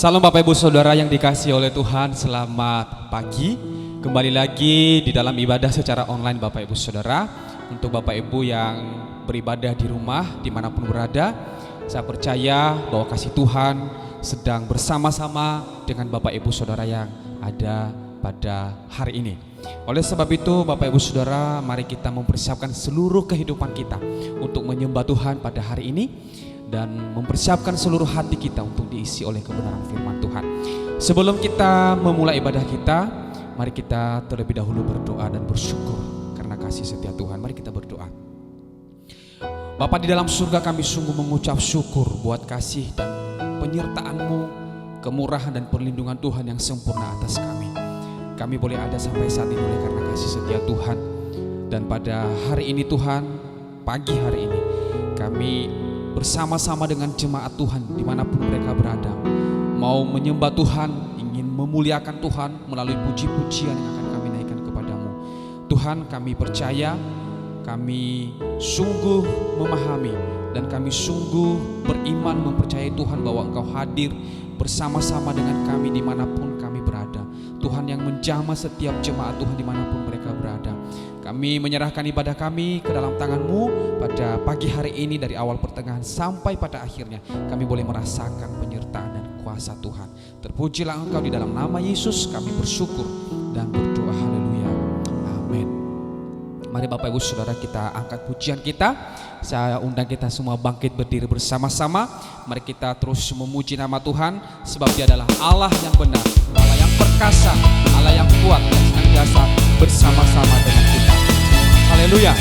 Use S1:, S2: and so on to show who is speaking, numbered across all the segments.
S1: Salam Bapak Ibu Saudara yang dikasihi oleh Tuhan, selamat pagi. Kembali lagi di dalam ibadah secara online Bapak Ibu Saudara. Untuk Bapak Ibu yang beribadah di rumah dimanapun berada, saya percaya bahwa kasih Tuhan sedang bersama-sama dengan Bapak Ibu Saudara yang ada pada hari ini. Oleh sebab itu Bapak Ibu Saudara, mari kita mempersiapkan seluruh kehidupan kita untuk menyembah Tuhan pada hari ini, dan mempersiapkan seluruh hati kita untuk diisi oleh kebenaran firman Tuhan. Sebelum kita memulai ibadah kita, mari kita terlebih dahulu berdoa dan bersyukur karena kasih setia Tuhan. Mari kita berdoa. Bapa di dalam surga, kami sungguh mengucap syukur buat kasih dan penyertaan-Mu, kemurahan dan perlindungan Tuhan yang sempurna atas kami. Kami boleh ada sampai saat ini oleh karena kasih setia Tuhan. Dan pada hari ini Tuhan, pagi hari ini, kami bersama-sama dengan jemaat Tuhan dimanapun mereka berada, mau menyembah Tuhan, ingin memuliakan Tuhan melalui puji-pujian yang akan kami naikkan kepadamu. Tuhan, kami percaya, kami sungguh memahami, dan kami sungguh beriman mempercayai Tuhan bahwa Engkau hadir bersama-sama dengan kami dimanapun kami berada. Tuhan yang menjamah setiap jemaat Tuhan dimanapun mereka berada. Kami menyerahkan ibadah kami ke dalam tangan-Mu pada pagi hari ini, dari awal pertengahan sampai pada akhirnya. Kami boleh merasakan penyertaan dan kuasa Tuhan. Terpujilah Engkau, di dalam nama Yesus kami bersyukur dan berdoa. Haleluya. Amin. Mari Bapak Ibu Saudara, kita angkat pujian kita. Saya undang kita semua bangkit berdiri bersama-sama. Mari kita terus memuji nama Tuhan, sebab Dia adalah Allah yang benar, Allah yang perkasa, Allah yang kuat, yang senantiasa bersama-sama dengan kita. Haleluya.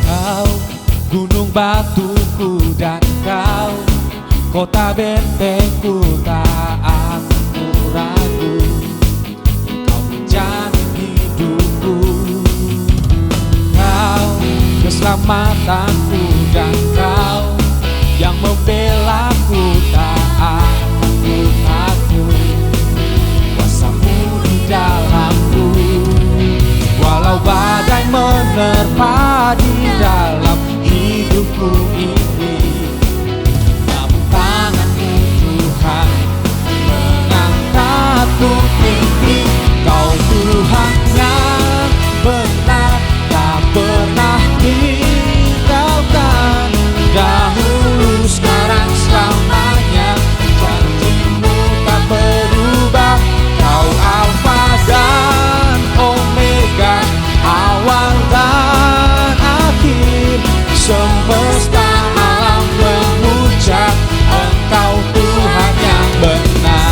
S1: Kau gunung batuku dan Kau kota bentengku, tak aku ragu. Kau menjamin hidupku, Kau keselamatanku, dan Kau yang membelaku, tak aku takut. Kuasa-Mu di dalamku, walau badai menerpa di dalam hidupku ini, namun tangan-Mu Tuhan mengangkatku tinggi. Kau Tuhan yang benar, tak pernah tinggalkan. Dahulu, sekarang, selamanya, janji-Mu tak berubah. Kau Alfa dan Omega, awal dan akhir. Semesta alam memuja Engkau Tuhan yang benar.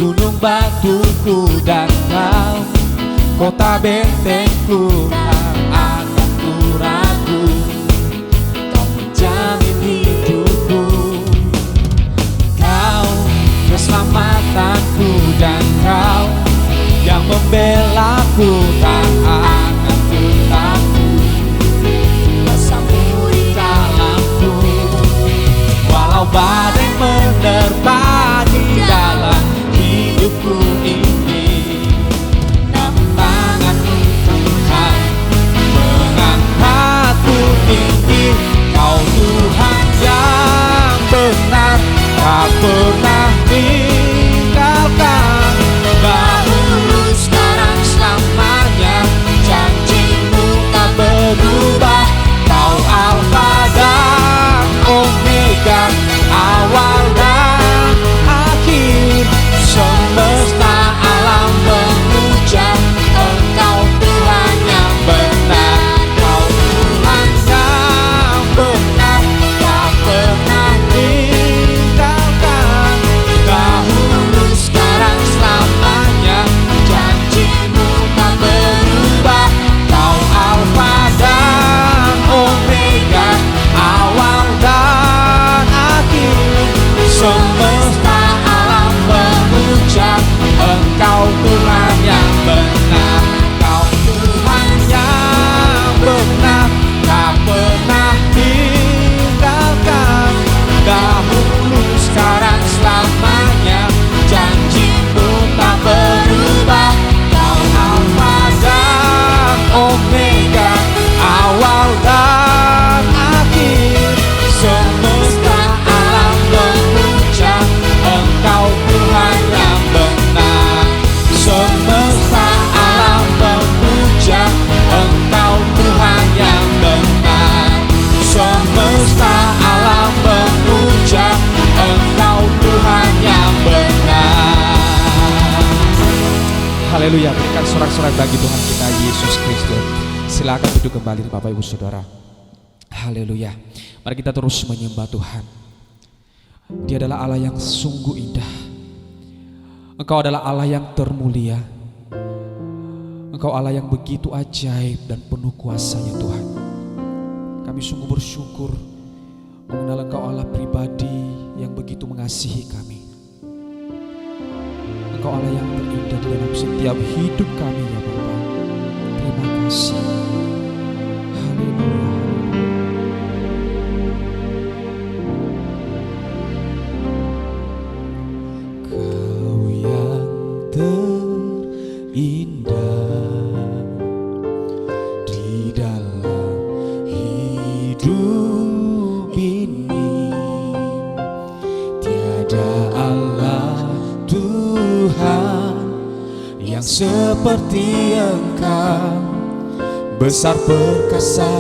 S1: Gunung batuku dan Kau kota bentengku, tak akan ku ragu. Kau menjamin hidupku, Kau keselamatanku, dan Kau yang membelaku, tak akan ku takut. Kuasa-Mu di dalamku, walau badai menerpa di dalam hidupku ini, namun tangan-Mu Tuhan Haleluya, berikan sorak-sorak bagi Tuhan kita Yesus Kristus. Silakan duduk kembali Bapak Ibu Saudara. Haleluya. Mari kita terus menyembah Tuhan. Dia adalah Allah yang sungguh indah. Engkau adalah Allah yang termulia. Engkau Allah yang begitu ajaib dan penuh kuasanya Tuhan. Kami sungguh bersyukur mengenal Engkau Allah pribadi yang begitu mengasihi kami. Engkau Allah yang terindah di dalam setiap hidup kami ya Bapa. Terima kasih. Haleluya. Kau yang terindah di dalam hidup ini, tiada Allah Tuhan yang seperti Engkau, besar perkasa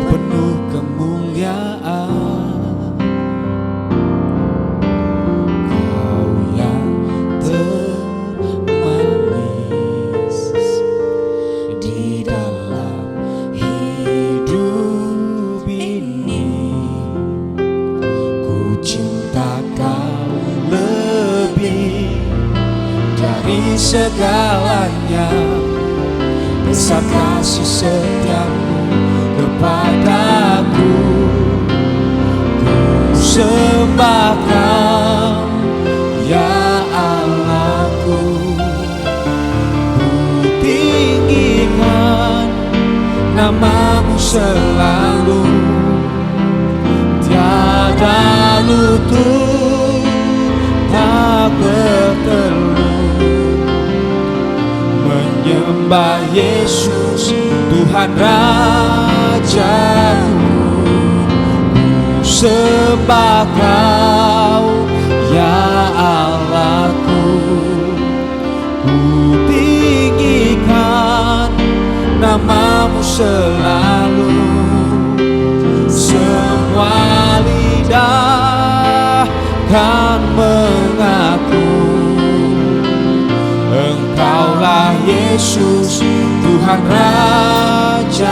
S1: penuh kemuliaan. Kau yang termanis di dalam hidup ini, ku cinta Kau lebih dari segalanya. Besar kasih setiamu kepadaku, ku sembah Kau ya Allahku. Ku tinggikan namamu selalu, tiada lutut tak bertelut menyembah Yesus Tuhan Rajaku. Ku sembah Kau ya Allahku. Ku tinggikan namamu selalu, semua lidah kan mengaku Engkaulah Yesus Tuhan Rajaku.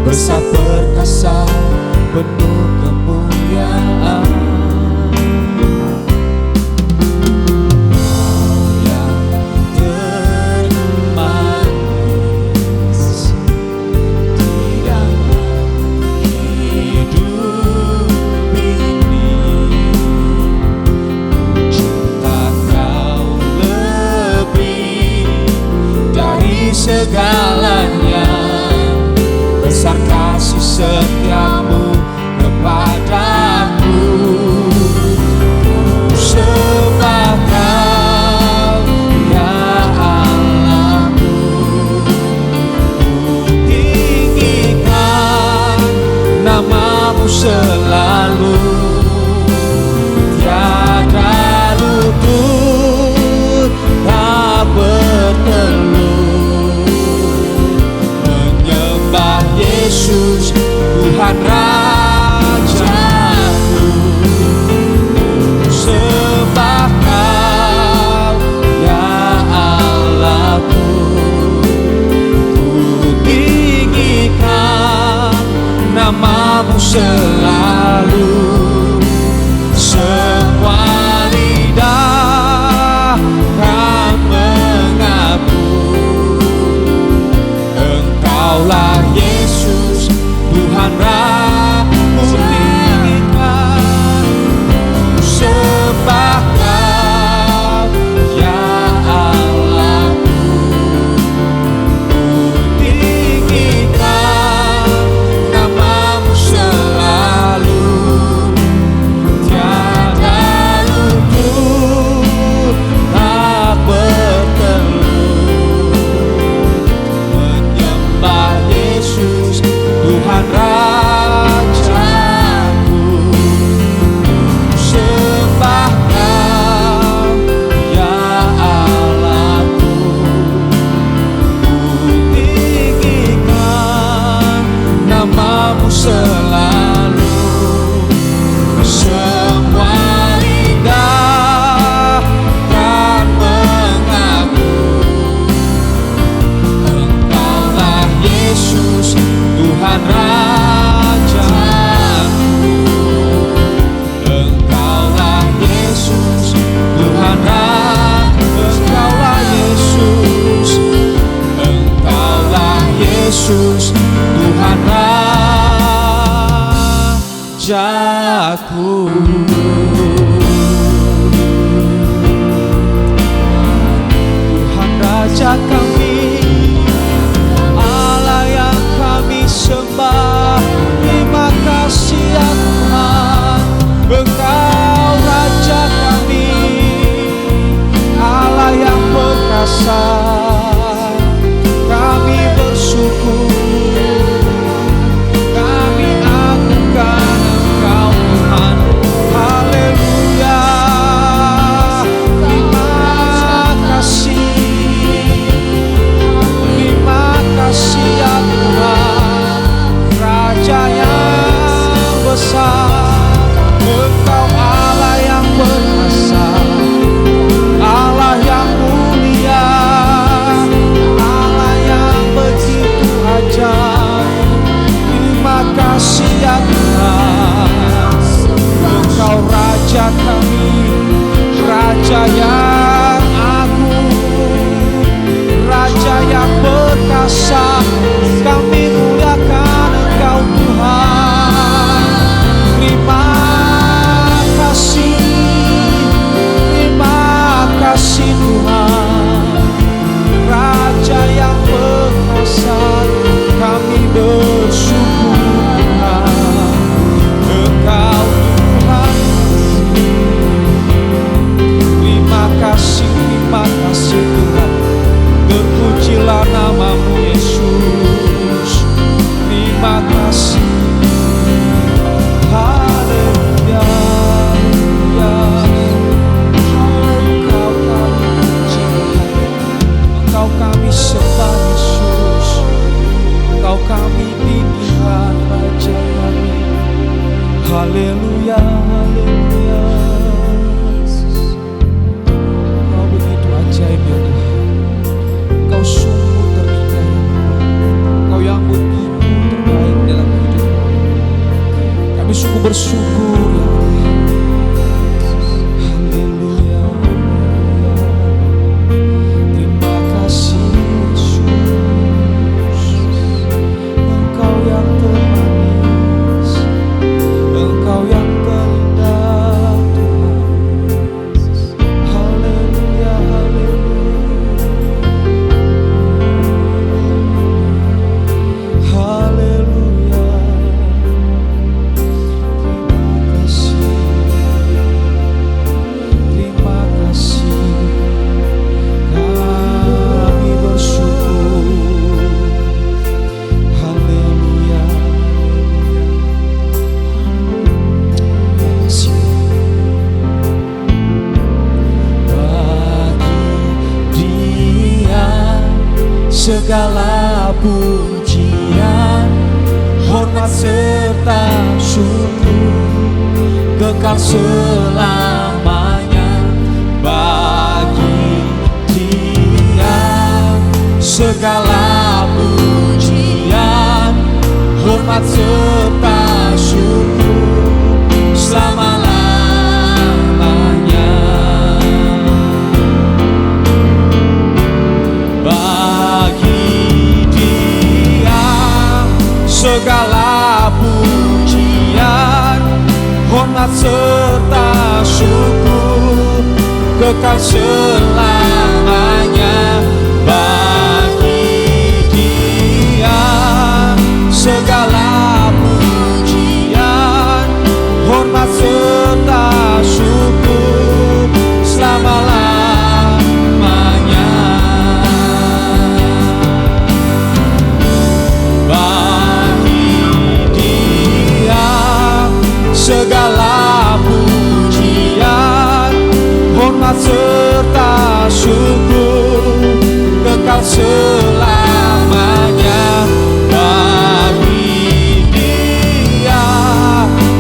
S1: Besar perkasa penuh kemuliaan. Kau yang termanis di dalam hidup ini, ku cinta Kau lebih dari segalanya. Besar kasih setiamu kepadaku, ku sembah Kau ya Allahku. Ku tinggikan namamu selalu, tiada lutut tak bertelut
S2: segala pujian, hormat serta syukur kekal selamanya bagi Dia. Segala pujian, hormat serta syukur selama-lamanya bagi Dia. Segala pujian, hormat serta syukur kekal selamanya bagi Dia. Segala pujian, hormat serta syukur selama-lamanya bagi Dia. Segala pujian, hormat serta syukur kekal selamanya bagi Dia.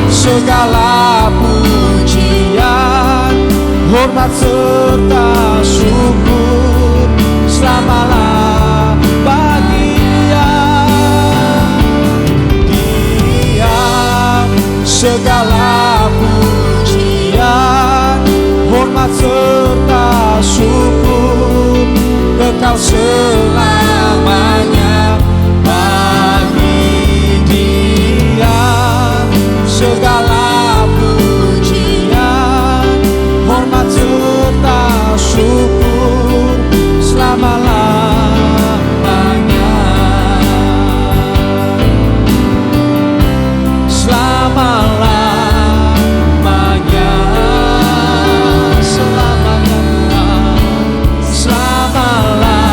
S2: Segala pujian, hormat serta syukur selama-lamanya bagi Dia. Segala pujian, hormat serta syukur kekal selamanya bagi Dia. Segala pujian, hormat serta syukur selama-lamanya. Selama-lamanya, selamanya, selama-lamanya.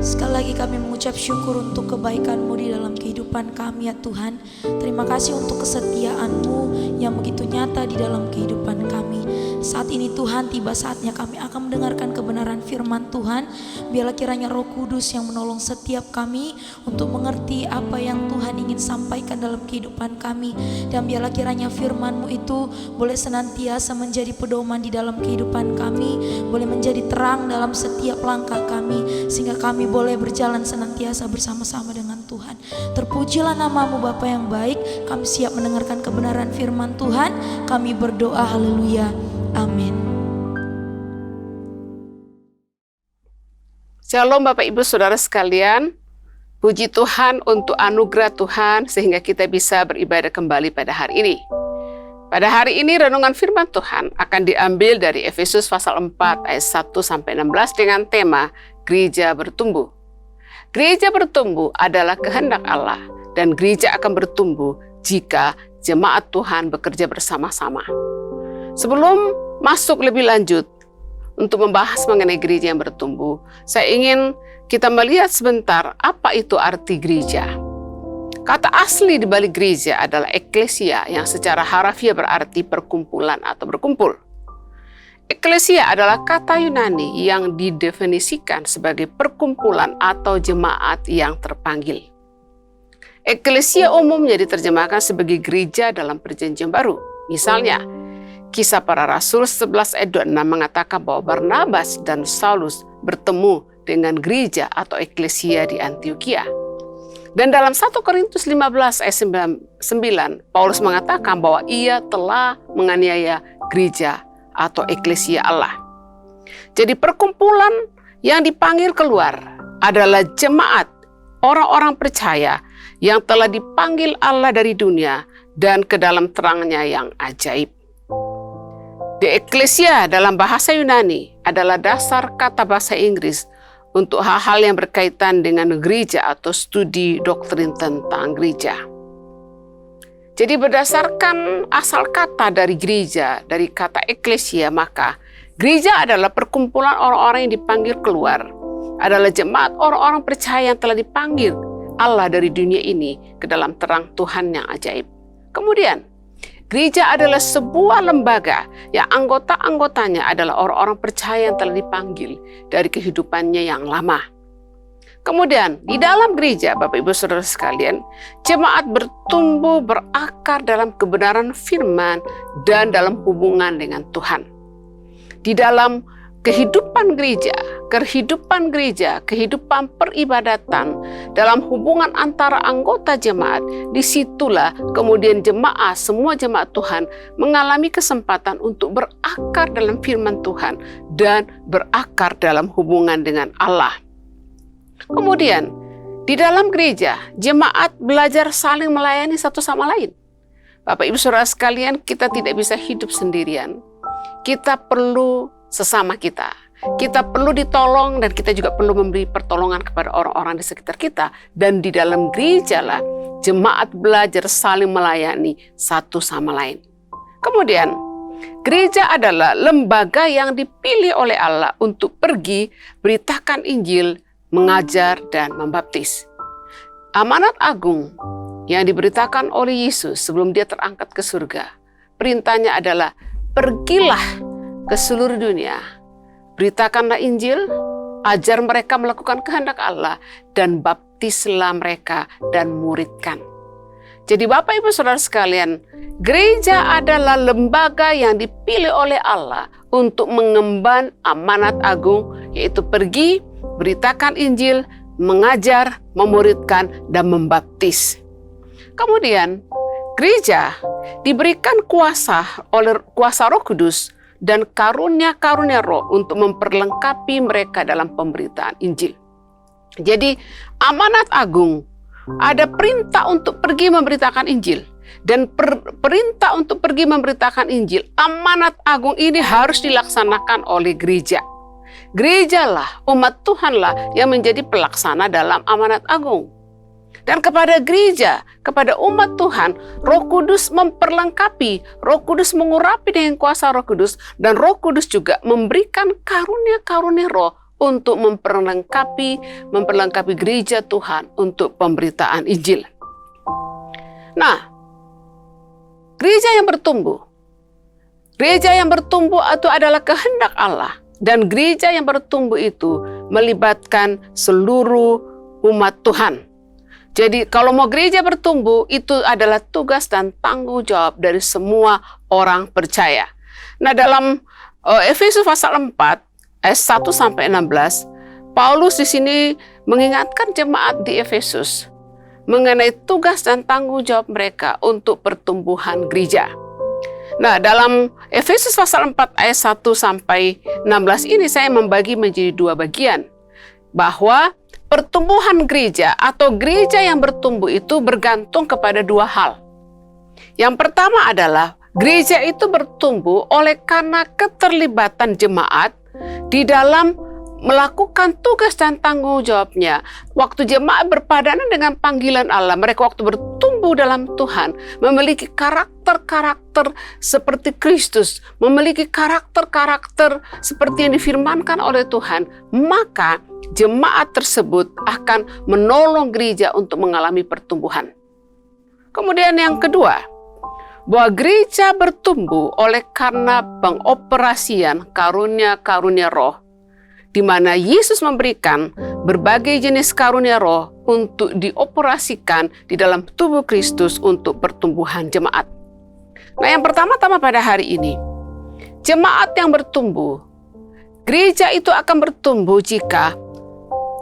S3: Sekali lagi kami mengucap syukur untuk kebaikan-Mu di dalam kehidupan kami ya Tuhan. Terima kasih untuk kesetiaan-Mu yang begitu nyata di dalam kehidupan kami. Saat ini Tuhan, tiba saatnya kami akan mendengarkan kebenaran firman Tuhan. Biarlah kiranya Roh Kudus yang menolong setiap kami untuk mengerti apa yang Tuhan ingin sampaikan dalam kehidupan kami. Dan biarlah kiranya firman-Mu itu boleh senantiasa menjadi pedoman di dalam kehidupan kami, boleh menjadi terang dalam setiap langkah kami, sehingga kami boleh berjalan senantiasa bersama-sama dengan Tuhan. Terpujilah nama-Mu Bapa yang baik. Kami siap mendengarkan kebenaran firman Tuhan. Kami berdoa, haleluya, amin.
S4: Shalom Bapak Ibu Saudara sekalian. Puji Tuhan untuk anugerah Tuhan sehingga kita bisa beribadah kembali pada hari ini. Pada hari ini renungan firman Tuhan akan diambil dari Efesus pasal 4 ayat 1-16 dengan tema Gereja Bertumbuh. Gereja bertumbuh adalah kehendak Allah dan gereja akan bertumbuh jika jemaat Tuhan bekerja bersama-sama. Sebelum masuk lebih lanjut untuk membahas mengenai gereja yang bertumbuh, saya ingin kita melihat sebentar apa itu arti gereja. Kata asli di balik gereja adalah eklesia yang secara harafiah berarti perkumpulan atau berkumpul. Eklesia adalah kata Yunani yang didefinisikan sebagai perkumpulan atau jemaat yang terpanggil. Eklesia umumnya diterjemahkan sebagai gereja dalam Perjanjian Baru. Misalnya, Kisah Para Rasul 11 ayat 26 mengatakan bahwa Barnabas dan Saulus bertemu dengan gereja atau eklesia di Antioquia. Dan dalam 1 Korintus 15 ayat 9, Paulus mengatakan bahwa ia telah menganiaya gereja atau eklesia Allah. Jadi perkumpulan yang dipanggil keluar adalah jemaat, orang-orang percaya yang telah dipanggil Allah dari dunia dan ke dalam terangnya yang ajaib. The Ecclesia dalam bahasa Yunani adalah dasar kata bahasa Inggris untuk hal-hal yang berkaitan dengan gereja atau studi doktrin tentang gereja. Jadi berdasarkan asal kata dari gereja, dari kata Ecclesia, maka gereja adalah perkumpulan orang-orang yang dipanggil keluar, adalah jemaat orang-orang percaya yang telah dipanggil Allah dari dunia ini ke dalam terang Tuhan yang ajaib. Kemudian, Gereja adalah sebuah lembaga yang anggota-anggotanya adalah orang-orang percaya yang telah dipanggil dari kehidupannya yang lama. Kemudian di dalam gereja, Bapak Ibu Saudara sekalian, jemaat bertumbuh berakar dalam kebenaran firman dan dalam hubungan dengan Tuhan. Di dalam kehidupan gereja, kehidupan peribadatan, dalam hubungan antara anggota jemaat, disitulah kemudian semua jemaat Tuhan mengalami kesempatan untuk berakar dalam firman Tuhan dan berakar dalam hubungan dengan Allah. Kemudian, di dalam gereja, jemaat belajar saling melayani satu sama lain. Bapak Ibu Saudara sekalian, kita tidak bisa hidup sendirian. Kita perlu sesama kita. Kita perlu ditolong dan kita juga perlu memberi pertolongan kepada orang-orang di sekitar kita. Dan di dalam gereja lah, jemaat belajar saling melayani satu sama lain. Kemudian, gereja adalah lembaga yang dipilih oleh Allah untuk pergi beritakan Injil, mengajar, dan membaptis. Amanat agung yang diberitakan oleh Yesus sebelum dia terangkat ke surga. Perintahnya adalah, pergilah ke seluruh dunia, beritakanlah Injil, ajar mereka melakukan kehendak Allah, dan baptislah mereka dan muridkan. Jadi Bapak Ibu Saudara sekalian, gereja adalah lembaga yang dipilih oleh Allah untuk mengemban amanat agung, yaitu pergi, beritakan Injil, mengajar, memuridkan, dan membaptis. Kemudian, gereja diberikan kuasa oleh kuasa Roh Kudus dan karunia-karunia Roh untuk memperlengkapi mereka dalam pemberitaan Injil. Jadi, amanat agung, ada perintah untuk pergi memberitakan Injil. Dan perintah untuk pergi memberitakan Injil, amanat agung ini harus dilaksanakan oleh gereja. Gerejalah, umat Tuhanlah yang menjadi pelaksana dalam amanat agung. Dan kepada gereja, kepada umat Tuhan, Roh Kudus memperlengkapi, Roh Kudus mengurapi dengan kuasa Roh Kudus, dan Roh Kudus juga memberikan karunia-karunia Roh untuk memperlengkapi gereja Tuhan untuk pemberitaan Injil. Nah, gereja yang bertumbuh itu adalah kehendak Allah. Dan gereja yang bertumbuh itu melibatkan seluruh umat Tuhan. Jadi kalau mau gereja bertumbuh, itu adalah tugas dan tanggung jawab dari semua orang percaya. Nah, dalam Efesus pasal 4 ayat 1-16, Paulus di sini mengingatkan jemaat di Efesus mengenai tugas dan tanggung jawab mereka untuk pertumbuhan gereja. Nah, dalam Efesus pasal 4 ayat 1-16 ini saya membagi menjadi dua bagian. Bahwa pertumbuhan gereja atau gereja yang bertumbuh itu bergantung kepada dua hal. Yang pertama adalah gereja itu bertumbuh oleh karena keterlibatan jemaat di dalam melakukan tugas dan tanggung jawabnya. Waktu jemaat berpadanan dengan panggilan Allah, mereka waktu bertumbuh dalam Tuhan, memiliki karakter-karakter seperti Kristus, memiliki karakter-karakter seperti yang difirmankan oleh Tuhan, maka jemaat tersebut akan menolong gereja untuk mengalami pertumbuhan. Kemudian yang kedua, bahwa gereja bertumbuh oleh karena pengoperasian karunia-karunia Roh, di mana Yesus memberikan berbagai jenis karunia Roh untuk dioperasikan di dalam tubuh Kristus untuk pertumbuhan jemaat. Nah, yang pertama-tama pada hari ini, jemaat yang bertumbuh, gereja itu akan bertumbuh jika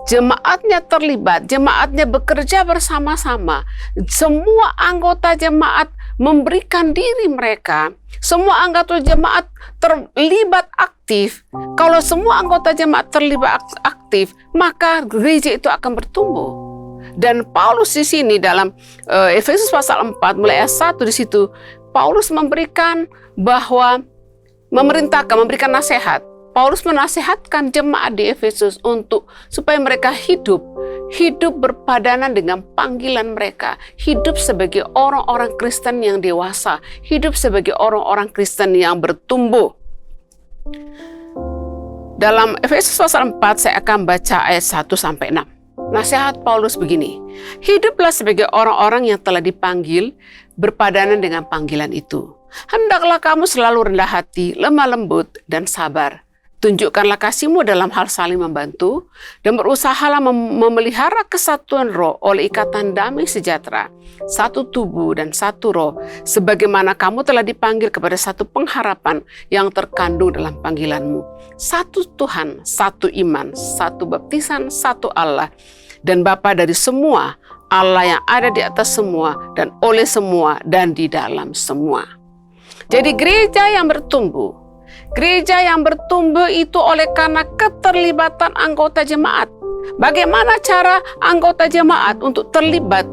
S4: jemaatnya terlibat, jemaatnya bekerja bersama-sama, semua anggota jemaat memberikan diri mereka, semua anggota jemaat terlibat aktif. Kalau semua anggota jemaat terlibat aktif, maka gereja itu akan bertumbuh. Dan Paulus di sini dalam Efesus pasal 4 mulai ayat 1 di situ, Paulus memberikan memberikan nasihat. Paulus menasehatkan jemaat di Efesus supaya mereka hidup berpadanan dengan panggilan mereka, hidup sebagai orang-orang Kristen yang dewasa, hidup sebagai orang-orang Kristen yang bertumbuh. Dalam Efesus pasal 4 saya akan baca ayat 1-6. Nasihat Paulus begini, hiduplah sebagai orang-orang yang telah dipanggil berpadanan dengan panggilan itu. hendaklah kamu selalu rendah hati, lemah lembut, dan sabar. Tunjukkanlah kasihmu dalam hal saling membantu, dan berusahalah memelihara kesatuan roh oleh ikatan damai sejahtera, satu tubuh dan satu roh, sebagaimana kamu telah dipanggil kepada satu pengharapan yang terkandung dalam panggilanmu. Satu Tuhan, satu iman, satu baptisan, satu Allah, dan Bapa dari semua, Allah yang ada di atas semua, dan oleh semua, dan di dalam semua. Jadi gereja yang bertumbuh itu oleh karena keterlibatan anggota jemaat. Bagaimana cara anggota jemaat untuk terlibat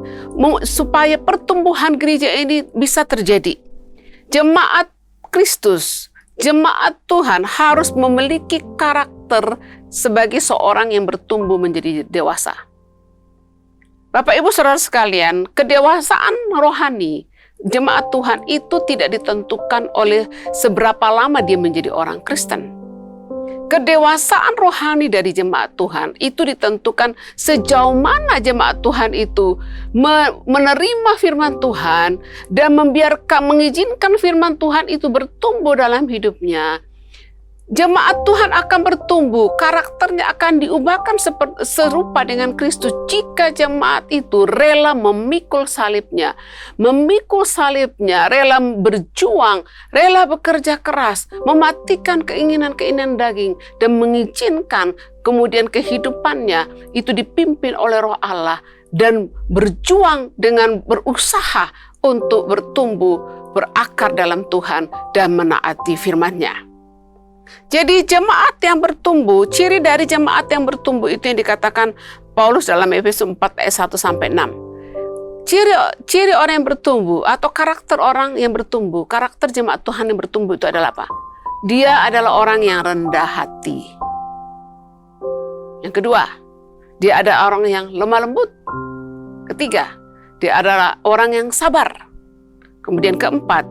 S4: supaya pertumbuhan gereja ini bisa terjadi? Jemaat Kristus, jemaat Tuhan harus memiliki karakter sebagai seorang yang bertumbuh menjadi dewasa. Bapak Ibu Saudara sekalian, kedewasaan rohani jemaat Tuhan itu tidak ditentukan oleh seberapa lama dia menjadi orang Kristen. Kedewasaan rohani dari jemaat Tuhan itu ditentukan sejauh mana jemaat Tuhan itu menerima firman Tuhan dan mengizinkan firman Tuhan itu bertumbuh dalam hidupnya. Jemaat Tuhan akan bertumbuh, karakternya akan diubahkan serupa dengan Kristus jika jemaat itu rela memikul salibnya, rela berjuang, rela bekerja keras, mematikan keinginan-keinginan daging, dan mengizinkan kemudian kehidupannya itu dipimpin oleh Roh Allah dan berjuang dengan berusaha untuk bertumbuh, berakar dalam Tuhan dan menaati firman-Nya. Jadi jemaat yang bertumbuh, ciri dari jemaat yang bertumbuh itu yang dikatakan Paulus dalam Efesus 4 ayat 1-6. Ciri orang yang bertumbuh atau karakter orang yang bertumbuh, karakter jemaat Tuhan yang bertumbuh itu adalah apa? Dia adalah orang yang rendah hati. Yang kedua, dia ada orang yang lemah lembut. Ketiga, dia adalah orang yang sabar. Kemudian keempat,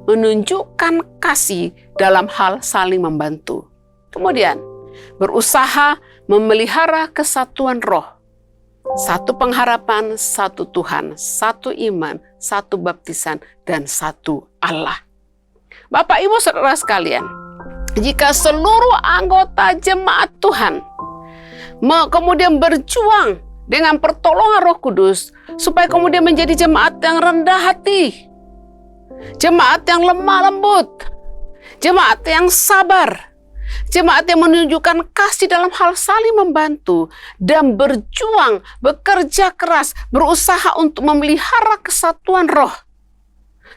S4: menunjukkan kasih dalam hal saling membantu. Kemudian, berusaha memelihara kesatuan roh. Satu pengharapan, satu Tuhan, satu iman, satu baptisan, dan satu Allah. Bapak Ibu Saudara sekalian, jika seluruh anggota jemaat Tuhan kemudian berjuang dengan pertolongan Roh Kudus, supaya kemudian menjadi jemaat yang rendah hati, jemaat yang lemah lembut, jemaat yang sabar, jemaat yang menunjukkan kasih dalam hal saling membantu dan berjuang, bekerja keras, berusaha untuk memelihara kesatuan roh.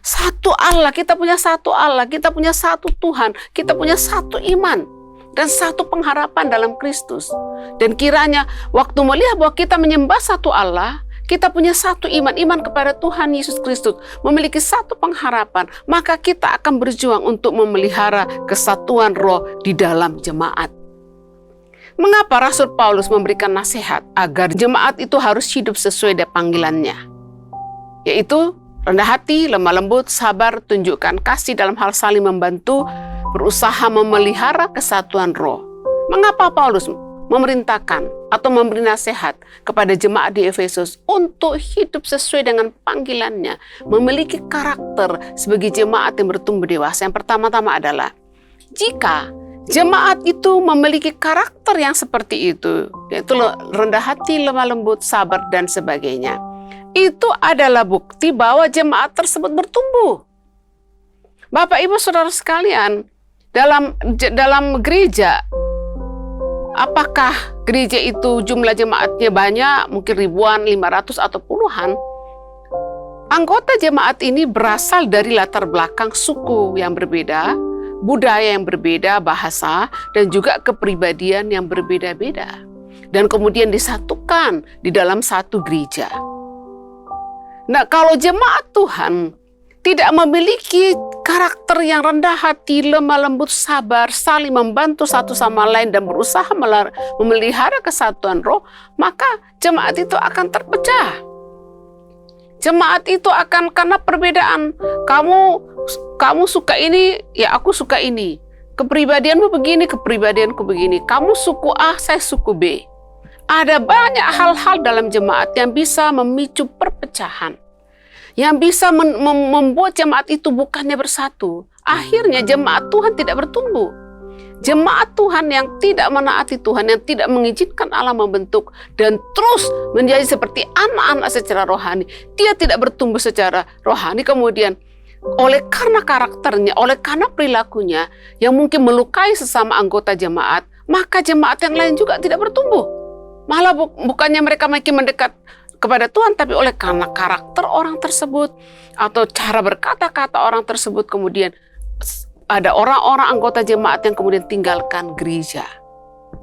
S4: Satu Allah, kita punya satu Allah, kita punya satu Tuhan, kita punya satu iman dan satu pengharapan dalam Kristus. Dan kiranya waktu melihat bahwa kita menyembah satu Allah, kita punya satu iman kepada Tuhan Yesus Kristus, memiliki satu pengharapan, maka kita akan berjuang untuk memelihara kesatuan roh di dalam jemaat. Mengapa Rasul Paulus memberikan nasihat agar jemaat itu harus hidup sesuai dengan panggilannya? Yaitu rendah hati, lemah lembut, sabar, tunjukkan kasih dalam hal saling membantu, berusaha memelihara kesatuan roh. Mengapa Paulus memerintahkan atau memberi nasihat kepada jemaat di Efesus untuk hidup sesuai dengan panggilannya, memiliki karakter sebagai jemaat yang bertumbuh dewasa? Yang pertama-tama adalah, jika jemaat itu memiliki karakter yang seperti itu, yaitu rendah hati, lemah lembut, sabar, dan sebagainya, itu adalah bukti bahwa jemaat tersebut bertumbuh. Bapak Ibu Saudara sekalian, dalam gereja, apakah gereja itu jumlah jemaatnya banyak, mungkin ribuan, 500 atau puluhan? Anggota jemaat ini berasal dari latar belakang suku yang berbeda, budaya yang berbeda, bahasa, dan juga kepribadian yang berbeda-beda. Dan kemudian disatukan di dalam satu gereja. Nah, kalau jemaat Tuhan tidak memiliki karakter yang rendah hati, lemah lembut, sabar, saling membantu satu sama lain dan berusaha memelihara kesatuan roh, maka jemaat itu akan terpecah. Jemaat itu akan karena perbedaan. Kamu suka ini, ya aku suka ini. Kepribadianmu begini, kepribadianku begini. Kamu suku A, saya suku B. Ada banyak hal-hal dalam jemaat yang bisa memicu perpecahan. yang bisa membuat jemaat itu bukannya bersatu. Akhirnya jemaat Tuhan tidak bertumbuh. Jemaat Tuhan yang tidak menaati Tuhan, yang tidak mengizinkan Allah membentuk dan terus menjadi seperti anak-anak secara rohani, dia tidak bertumbuh secara rohani. Kemudian oleh karena karakternya, oleh karena perilakunya yang mungkin melukai sesama anggota jemaat, maka jemaat yang lain juga tidak bertumbuh. Malah bukannya mereka makin mendekat kepada Tuhan, tapi oleh karena karakter orang tersebut atau cara berkata-kata orang tersebut, kemudian ada orang-orang anggota jemaat yang kemudian tinggalkan gereja.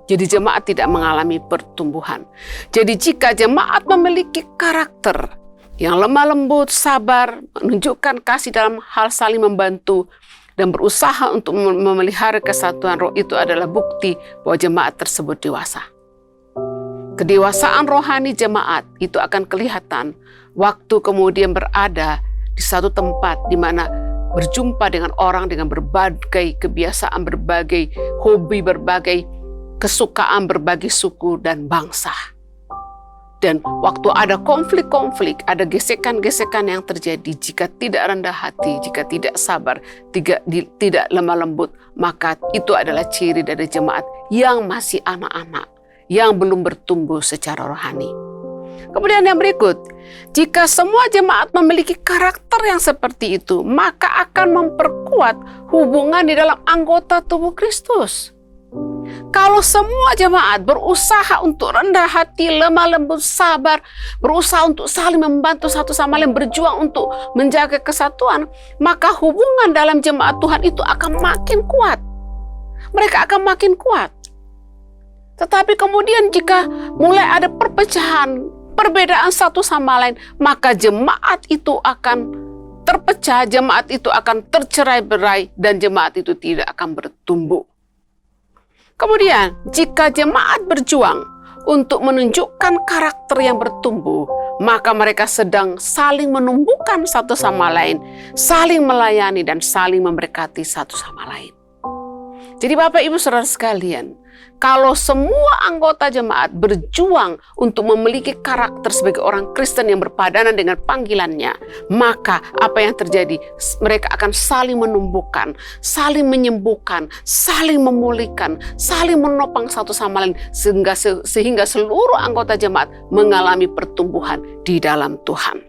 S4: Jadi jemaat tidak mengalami pertumbuhan. Jadi jika jemaat memiliki karakter yang lemah lembut, sabar, menunjukkan kasih dalam hal saling membantu, dan berusaha untuk memelihara kesatuan roh, itu adalah bukti bahwa jemaat tersebut dewasa. Kedewasaan rohani jemaat itu akan kelihatan waktu kemudian berada di satu tempat di mana berjumpa dengan orang dengan berbagai kebiasaan, berbagai hobi, berbagai kesukaan, berbagai suku dan bangsa. Dan waktu ada konflik-konflik, ada gesekan-gesekan yang terjadi, jika tidak rendah hati, jika tidak sabar, tidak lemah lembut, maka itu adalah ciri dari jemaat yang masih anak-anak, yang belum bertumbuh secara rohani. Kemudian yang berikut, jika semua jemaat memiliki karakter yang seperti itu, maka akan memperkuat hubungan di dalam anggota tubuh Kristus. Kalau semua jemaat berusaha untuk rendah hati, lemah lembut, sabar, berusaha untuk saling membantu satu sama lain, berjuang untuk menjaga kesatuan, maka hubungan dalam jemaat Tuhan itu akan makin kuat. Mereka akan makin kuat. Tetapi kemudian jika mulai ada perpecahan, perbedaan satu sama lain, maka jemaat itu akan terpecah, jemaat itu akan tercerai-berai, dan jemaat itu tidak akan bertumbuh. Kemudian, jika jemaat berjuang untuk menunjukkan karakter yang bertumbuh, maka mereka sedang saling menumbuhkan satu sama lain, saling melayani dan saling memberkati satu sama lain. Jadi Bapak Ibu Saudara sekalian, kalau semua anggota jemaat berjuang untuk memiliki karakter sebagai orang Kristen yang berpadanan dengan panggilannya, maka apa yang terjadi? Mereka akan saling menumbuhkan, saling menyembuhkan, saling memulihkan, saling menopang satu sama lain, sehingga seluruh anggota jemaat mengalami pertumbuhan di dalam Tuhan.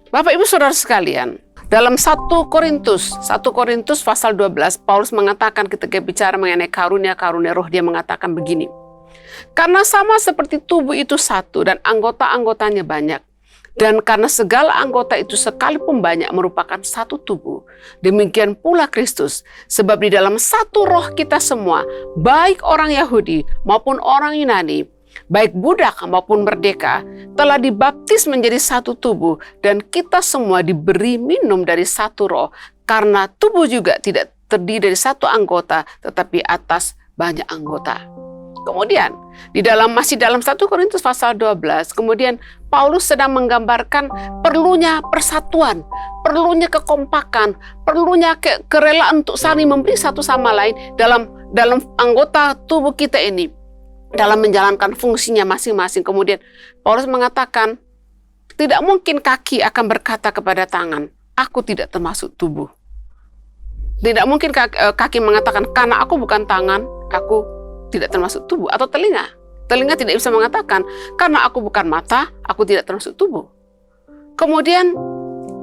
S4: Bapak Ibu Saudara sekalian, dalam 1 Korintus pasal 12, Paulus mengatakan ketika bicara mengenai karunia-karunia roh, dia mengatakan begini. Karena sama seperti tubuh itu satu dan anggota-anggotanya banyak, dan karena segala anggota itu sekalipun banyak merupakan satu tubuh, demikian pula Kristus. Sebab di dalam satu roh kita semua, baik orang Yahudi maupun orang Yunani, baik budak maupun merdeka, telah dibaptis menjadi satu tubuh, dan kita semua diberi minum dari satu roh, karena tubuh juga tidak terdiri dari satu anggota, tetapi atas banyak anggota. Kemudian, masih dalam 1 Korintus pasal 12, kemudian Paulus sedang menggambarkan perlunya persatuan, perlunya kekompakan, perlunya kerelaan untuk saling memberi satu sama lain dalam anggota tubuh kita ini, dalam menjalankan fungsinya masing-masing. Kemudian Paulus mengatakan, tidak mungkin kaki akan berkata kepada tangan, aku tidak termasuk tubuh. Tidak mungkin kaki mengatakan, karena aku bukan tangan, aku tidak termasuk tubuh. Atau telinga tidak bisa mengatakan, karena aku bukan mata, aku tidak termasuk tubuh. Kemudian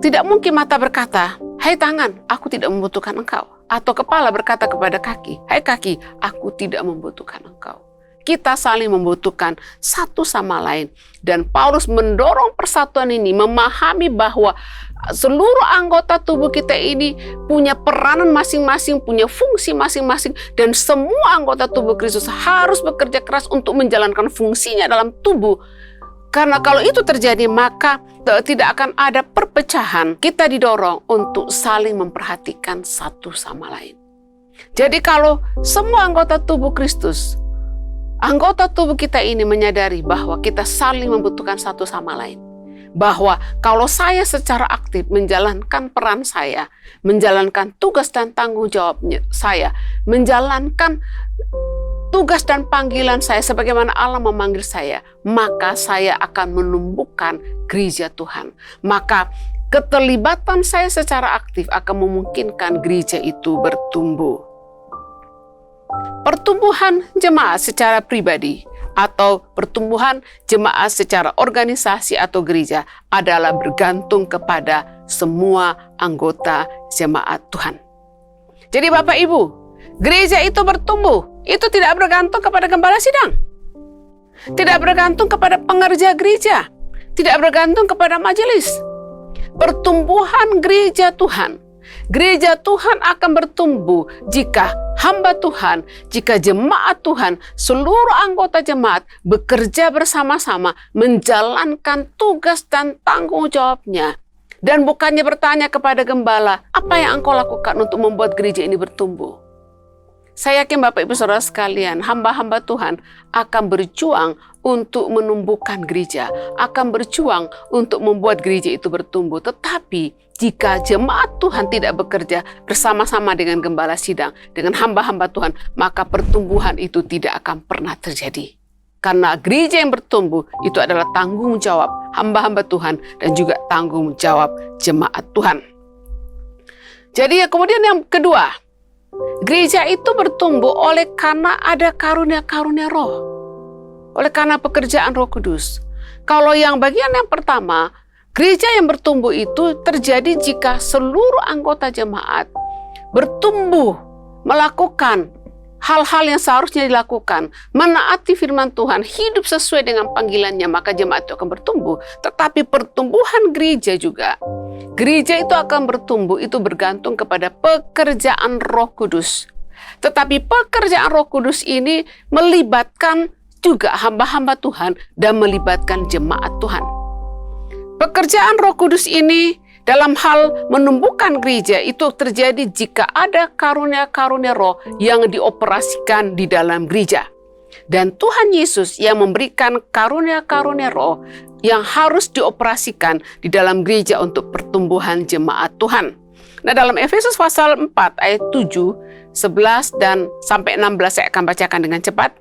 S4: tidak mungkin mata berkata, hai tangan, aku tidak membutuhkan engkau. Atau kepala berkata kepada kaki, hai kaki, aku tidak membutuhkan engkau. Kita saling membutuhkan satu sama lain. Dan Paulus mendorong persatuan ini, memahami bahwa seluruh anggota tubuh kita ini punya peranan masing-masing, punya fungsi masing-masing, dan semua anggota tubuh Kristus harus bekerja keras untuk menjalankan fungsinya dalam tubuh. Karena kalau itu terjadi, maka tidak akan ada perpecahan. Kita didorong untuk saling memperhatikan satu sama lain. Jadi kalau semua anggota tubuh Kristus, anggota tubuh kita ini menyadari bahwa kita saling membutuhkan satu sama lain. Bahwa kalau saya secara aktif menjalankan peran saya, menjalankan tugas dan tanggung jawabnya saya, menjalankan tugas dan panggilan saya sebagaimana Allah memanggil saya, maka saya akan menumbuhkan gereja Tuhan. Maka keterlibatan saya secara aktif akan memungkinkan gereja itu bertumbuh. Pertumbuhan jemaat secara pribadi atau pertumbuhan jemaat secara organisasi atau gereja adalah bergantung kepada semua anggota jemaat Tuhan. Jadi Bapak Ibu, gereja itu bertumbuh, itu tidak bergantung kepada gembala sidang. Tidak bergantung kepada pengerja gereja. Tidak bergantung kepada majelis. Pertumbuhan gereja Tuhan. Gereja Tuhan akan bertumbuh jika hamba Tuhan, jika jemaat Tuhan, seluruh anggota jemaat bekerja bersama-sama menjalankan tugas dan tanggung jawabnya. Dan bukannya bertanya kepada gembala, apa yang engkau lakukan untuk membuat gereja ini bertumbuh? Saya yakin Bapak Ibu Saudara sekalian, hamba-hamba Tuhan akan berjuang untuk menumbuhkan gereja, akan berjuang untuk membuat gereja itu bertumbuh. Tetapi jika jemaat Tuhan tidak bekerja bersama-sama dengan gembala sidang, dengan hamba-hamba Tuhan, maka pertumbuhan itu tidak akan pernah terjadi. Karena gereja yang bertumbuh itu adalah tanggung jawab hamba-hamba Tuhan dan juga tanggung jawab jemaat Tuhan. Jadi kemudian yang kedua, gereja itu bertumbuh oleh karena ada karunia-karunia roh. Oleh karena pekerjaan Roh Kudus. Kalau yang bagian yang pertama, gereja yang bertumbuh itu terjadi jika seluruh anggota jemaat bertumbuh melakukan hal-hal yang seharusnya dilakukan, menaati firman Tuhan, hidup sesuai dengan panggilannya, maka jemaat itu akan bertumbuh. Tetapi pertumbuhan gereja juga, gereja itu akan bertumbuh, itu bergantung kepada pekerjaan Roh Kudus. Tetapi pekerjaan Roh Kudus ini melibatkan juga hamba-hamba Tuhan dan melibatkan jemaat Tuhan. Pekerjaan Roh Kudus ini dalam hal menumbuhkan gereja itu terjadi jika ada karunia-karunia roh yang dioperasikan di dalam gereja. Dan Tuhan Yesus yang memberikan karunia-karunia roh yang harus dioperasikan di dalam gereja untuk pertumbuhan jemaat Tuhan. Nah, dalam Efesus pasal 4 ayat 7, 11 dan sampai 16 saya akan bacakan dengan cepat.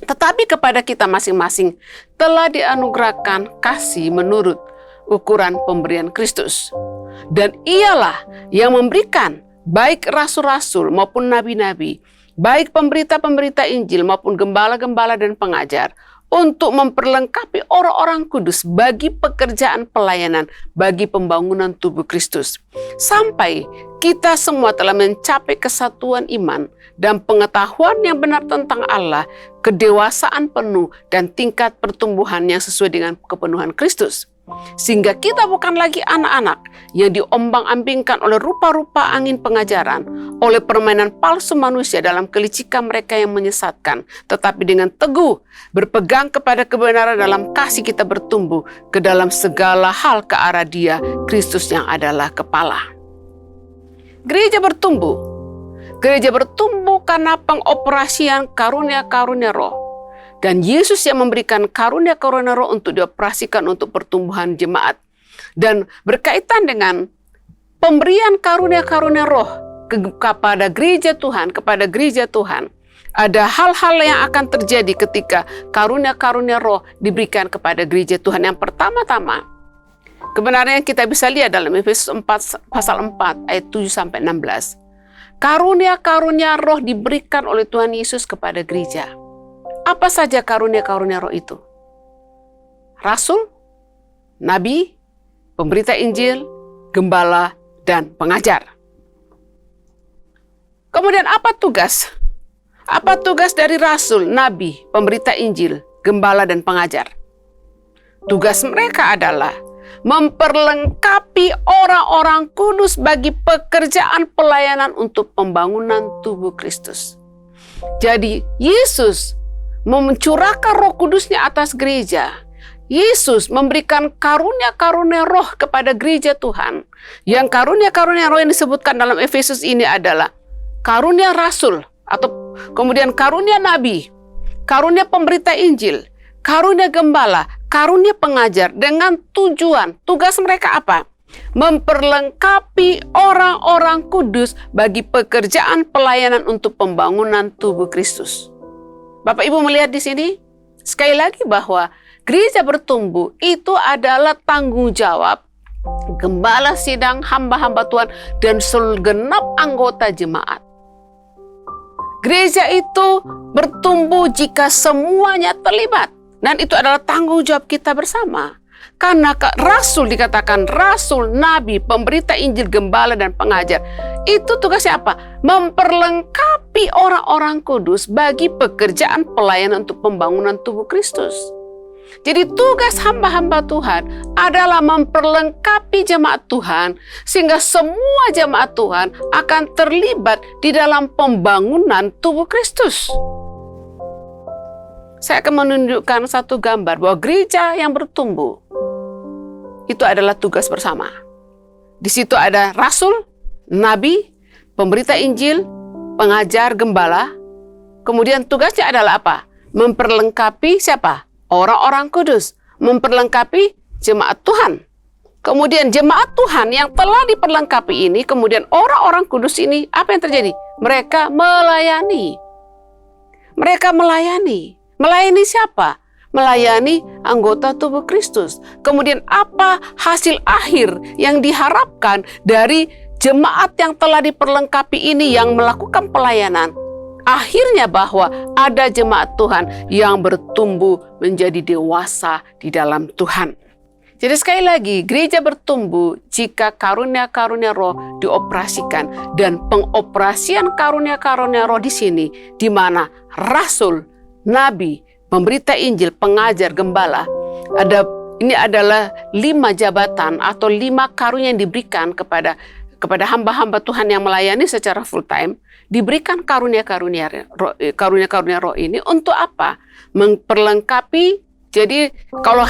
S4: Tetapi kepada kita masing-masing telah dianugerahkan kasih menurut ukuran pemberian Kristus. Dan ialah yang memberikan baik rasul-rasul maupun nabi-nabi, baik pemberita-pemberita Injil maupun gembala-gembala dan pengajar, untuk memperlengkapi orang-orang kudus bagi pekerjaan pelayanan, bagi pembangunan tubuh Kristus. Sampai kita semua telah mencapai kesatuan iman dan pengetahuan yang benar tentang Allah, kedewasaan penuh dan tingkat pertumbuhan yang sesuai dengan kepenuhan Kristus. Sehingga kita bukan lagi anak-anak yang diombang-ambingkan oleh rupa-rupa angin pengajaran, oleh permainan palsu manusia dalam kelicikan mereka yang menyesatkan, tetapi dengan teguh berpegang kepada kebenaran dalam kasih kita bertumbuh ke dalam segala hal ke arah Dia, Kristus yang adalah kepala. Gereja bertumbuh. Gereja bertumbuh karena pengoperasian karunia-karunia roh. Dan Yesus yang memberikan karunia-karunia roh untuk dioperasikan untuk pertumbuhan jemaat. Dan berkaitan dengan pemberian karunia-karunia roh kepada gereja Tuhan, ada hal-hal yang akan terjadi ketika karunia-karunia roh diberikan kepada gereja Tuhan. Yang pertama-tama, kebenaran yang kita bisa lihat dalam Efesus 4 pasal 4 ayat 7 sampai 16. Karunia-karunia roh diberikan oleh Tuhan Yesus kepada gereja. Apa saja karunia-karunia roh itu? Rasul, nabi, pemberita Injil, gembala, dan pengajar. Kemudian apa tugas? Apa tugas dari rasul, nabi, pemberita Injil, gembala, dan pengajar? Tugas mereka adalah memperlengkapi orang-orang kudus bagi pekerjaan pelayanan untuk pembangunan tubuh Kristus. Jadi Yesus mencurahkan Roh Kudusnya atas gereja. Yesus memberikan karunia-karunia roh kepada gereja Tuhan. Yang karunia-karunia roh yang disebutkan dalam Efesus ini adalah karunia rasul, atau kemudian karunia nabi, karunia pemberita Injil, karunia gembala, karunia pengajar, dengan tujuan, tugas mereka apa? Memperlengkapi orang-orang kudus bagi pekerjaan pelayanan untuk pembangunan tubuh Kristus. Bapak Ibu melihat di sini sekali lagi bahwa gereja bertumbuh itu adalah tanggung jawab gembala sidang, hamba-hamba Tuhan, dan segenap anggota jemaat. Gereja itu bertumbuh jika semuanya terlibat. Dan itu adalah tanggung jawab kita bersama. Karena rasul dikatakan rasul, nabi, pemberita Injil, gembala, dan pengajar. Itu tugasnya apa? Memperlengkapi orang-orang kudus bagi pekerjaan pelayanan untuk pembangunan tubuh Kristus. Jadi tugas hamba-hamba Tuhan adalah memperlengkapi jemaat Tuhan sehingga semua jemaat Tuhan akan terlibat di dalam pembangunan tubuh Kristus. Saya akan menunjukkan satu gambar bahwa gereja yang bertumbuh itu adalah tugas bersama. Di situ ada rasul, nabi, pemberita Injil, pengajar, gembala. Kemudian tugasnya adalah apa? Memperlengkapi siapa? Orang-orang kudus, memperlengkapi jemaat Tuhan. Kemudian jemaat Tuhan yang telah diperlengkapi ini, kemudian orang-orang kudus ini, apa yang terjadi? Mereka melayani. Mereka melayani. Melayani siapa? Melayani anggota tubuh Kristus. Kemudian apa hasil akhir yang diharapkan dari jemaat yang telah diperlengkapi ini yang melakukan pelayanan? Akhirnya bahwa ada jemaat Tuhan yang bertumbuh menjadi dewasa di dalam Tuhan. Jadi sekali lagi, gereja bertumbuh jika karunia-karunia roh dioperasikan. Dan pengoperasian karunia-karunia roh di sini, di mana rasul, nabi, pemberita Injil, pengajar, gembala, ini adalah 5 jabatan atau 5 karunia yang diberikan kepada hamba-hamba Tuhan yang melayani secara full time. Diberikan karunia-karunia roh ini untuk apa? Memperlengkapi. Jadi kalau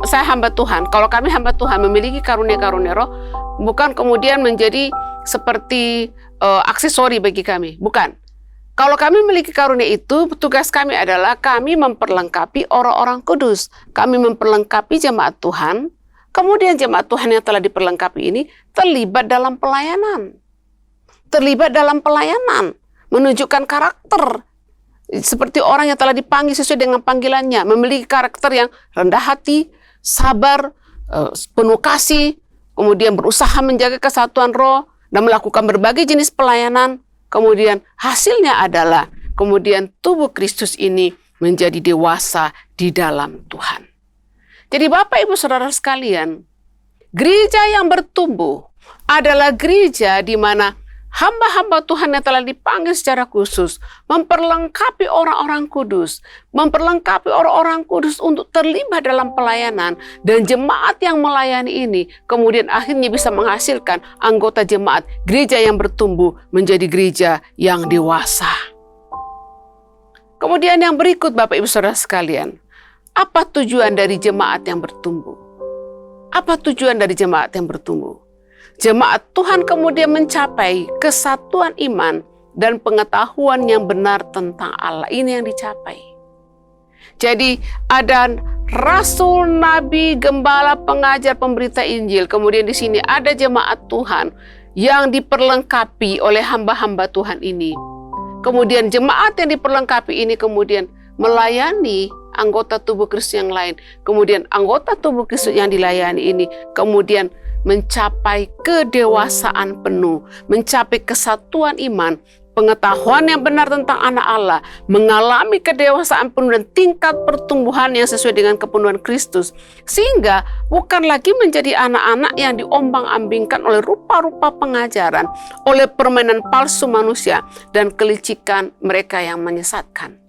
S4: saya hamba Tuhan, kalau kami hamba Tuhan memiliki karunia-karunia roh, bukan kemudian menjadi seperti aksesori bagi kami, bukan. Kalau kami memiliki karunia itu, tugas kami adalah kami memperlengkapi orang-orang kudus. Kami memperlengkapi jemaat Tuhan, kemudian jemaat Tuhan yang telah diperlengkapi ini terlibat dalam pelayanan. Terlibat dalam pelayanan, menunjukkan karakter. Seperti orang yang telah dipanggil sesuai dengan panggilannya, memiliki karakter yang rendah hati, sabar, penuh kasih, kemudian berusaha menjaga kesatuan roh, dan melakukan berbagai jenis pelayanan. Kemudian hasilnya adalah kemudian tubuh Kristus ini menjadi dewasa di dalam Tuhan. Jadi Bapak Ibu Saudara sekalian, gereja yang bertumbuh adalah gereja di mana hamba-hamba Tuhan yang telah dipanggil secara khusus memperlengkapi orang-orang kudus, memperlengkapi orang-orang kudus untuk terlibat dalam pelayanan, dan jemaat yang melayani ini kemudian akhirnya bisa menghasilkan anggota jemaat gereja yang bertumbuh menjadi gereja yang dewasa. Kemudian yang berikut Bapak Ibu Saudara sekalian, apa tujuan dari jemaat yang bertumbuh? Apa tujuan dari jemaat yang bertumbuh? Jemaat Tuhan kemudian mencapai kesatuan iman dan pengetahuan yang benar tentang Allah. Ini yang dicapai. Jadi ada rasul, nabi, gembala, pengajar, pemberita Injil. Kemudian di sini ada jemaat Tuhan yang diperlengkapi oleh hamba-hamba Tuhan ini. Kemudian jemaat yang diperlengkapi ini kemudian melayani anggota tubuh Kristus yang lain. Kemudian anggota tubuh Kristus yang dilayani ini kemudian mencapai kedewasaan penuh, mencapai kesatuan iman, pengetahuan yang benar tentang anak Allah, mengalami kedewasaan penuh dan tingkat pertumbuhan yang sesuai dengan kepenuhan Kristus, sehingga bukan lagi menjadi anak-anak yang diombang-ambingkan oleh rupa-rupa pengajaran, oleh permainan palsu manusia dan kelicikan mereka yang menyesatkan.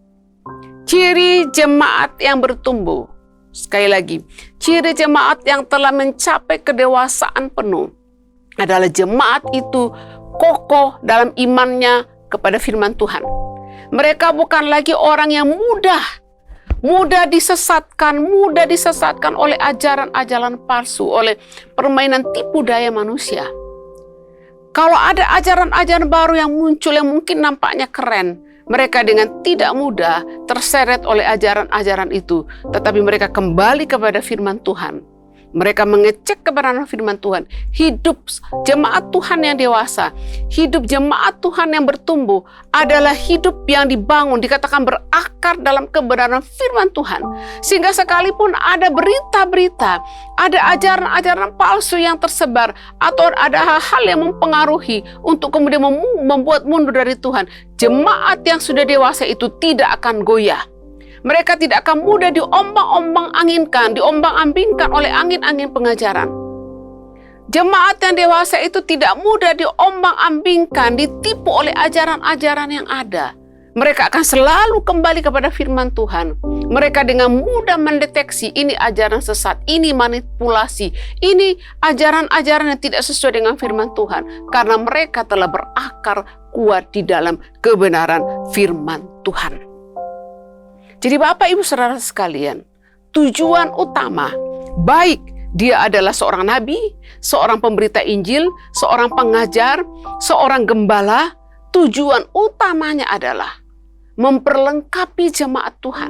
S4: Ciri jemaat yang bertumbuh, sekali lagi, ciri jemaat yang telah mencapai kedewasaan penuh adalah jemaat itu kokoh dalam imannya kepada firman Tuhan. Mereka bukan lagi orang yang mudah disesatkan oleh ajaran-ajaran palsu, oleh permainan tipu daya manusia. Kalau ada ajaran-ajaran baru yang muncul yang mungkin nampaknya keren, mereka dengan tidak mudah terseret oleh ajaran-ajaran itu, tetapi mereka kembali kepada firman Tuhan. Mereka mengecek kebenaran firman Tuhan. Hidup jemaat Tuhan yang dewasa, hidup jemaat Tuhan yang bertumbuh adalah hidup yang dibangun, dikatakan berakar dalam kebenaran firman Tuhan. Sehingga sekalipun ada berita-berita, ada ajaran-ajaran palsu yang tersebar, atau ada hal-hal yang mempengaruhi untuk kemudian membuat mundur dari Tuhan, jemaat yang sudah dewasa itu tidak akan goyah. Mereka tidak akan mudah diombang-ambingkan oleh angin-angin pengajaran. Jemaat yang dewasa itu tidak mudah diombang-ambingkan, ditipu oleh ajaran-ajaran yang ada. Mereka akan selalu kembali kepada firman Tuhan. Mereka dengan mudah mendeteksi ini ajaran sesat, ini manipulasi, ini ajaran-ajaran yang tidak sesuai dengan firman Tuhan. Karena mereka telah berakar kuat di dalam kebenaran firman Tuhan. Jadi Bapak Ibu Saudara sekalian, tujuan utama, baik dia adalah seorang nabi, seorang pemberita Injil, seorang pengajar, seorang gembala, tujuan utamanya adalah memperlengkapi jemaat Tuhan.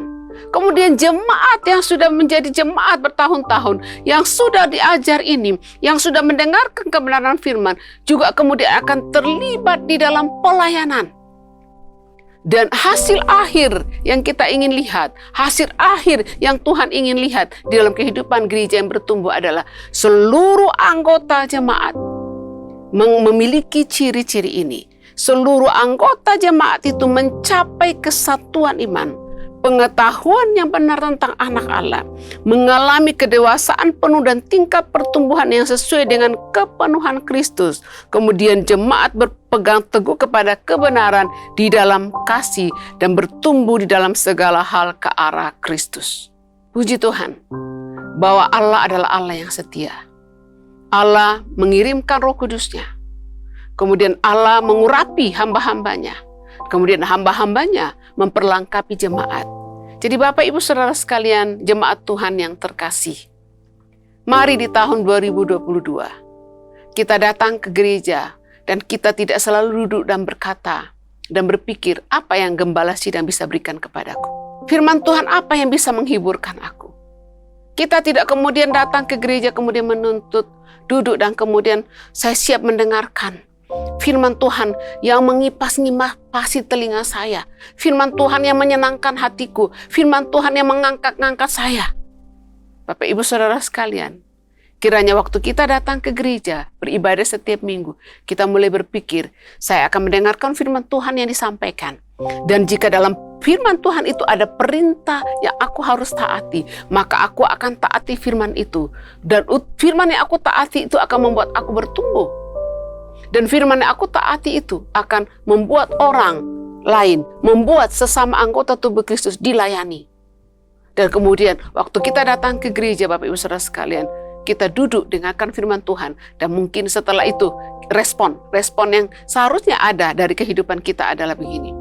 S4: Kemudian jemaat yang sudah menjadi jemaat bertahun-tahun, yang sudah diajar ini, yang sudah mendengarkan kebenaran firman, juga kemudian akan terlibat di dalam pelayanan. Dan hasil akhir yang kita ingin lihat, hasil akhir yang Tuhan ingin lihat di dalam kehidupan gereja yang bertumbuh adalah seluruh anggota jemaat memiliki ciri-ciri ini. Seluruh anggota jemaat itu mencapai kesatuan iman, pengetahuan yang benar tentang anak Allah, mengalami kedewasaan penuh dan tingkat pertumbuhan yang sesuai dengan kepenuhan Kristus. Kemudian jemaat berpegang teguh kepada kebenaran di dalam kasih dan bertumbuh di dalam segala hal ke arah Kristus. Puji Tuhan, bahwa Allah adalah Allah yang setia. Allah mengirimkan Roh Kudus-Nya. Kemudian Allah mengurapi hamba-hambanya. Kemudian hamba-hambanya memperlengkapi jemaat. Jadi Bapak Ibu Saudara sekalian, jemaat Tuhan yang terkasih, mari di tahun 2022 kita datang ke gereja dan kita tidak selalu duduk dan berkata dan berpikir apa yang gembala sidang bisa berikan kepadaku. Firman Tuhan apa yang bisa menghiburkan aku. Kita tidak kemudian datang ke gereja kemudian menuntut, duduk dan saya siap mendengarkan firman Tuhan yang mengipasi telinga saya. Firman Tuhan yang menyenangkan hatiku. Firman Tuhan yang mengangkat saya. Bapak Ibu Saudara sekalian, kiranya waktu kita datang ke gereja, beribadah setiap minggu, kita mulai berpikir, saya akan mendengarkan firman Tuhan yang disampaikan. Dan jika dalam firman Tuhan itu ada perintah yang aku harus taati, maka aku akan taati firman itu. Dan firman yang aku taati itu akan membuat aku bertumbuh. Dan firman yang aku taati itu akan membuat orang lain, membuat sesama anggota tubuh Kristus dilayani. Dan kemudian waktu kita datang ke gereja, Bapak Ibu Saudara sekalian, kita duduk dengarkan firman Tuhan. Dan mungkin setelah itu respon yang seharusnya ada dari kehidupan kita adalah begini.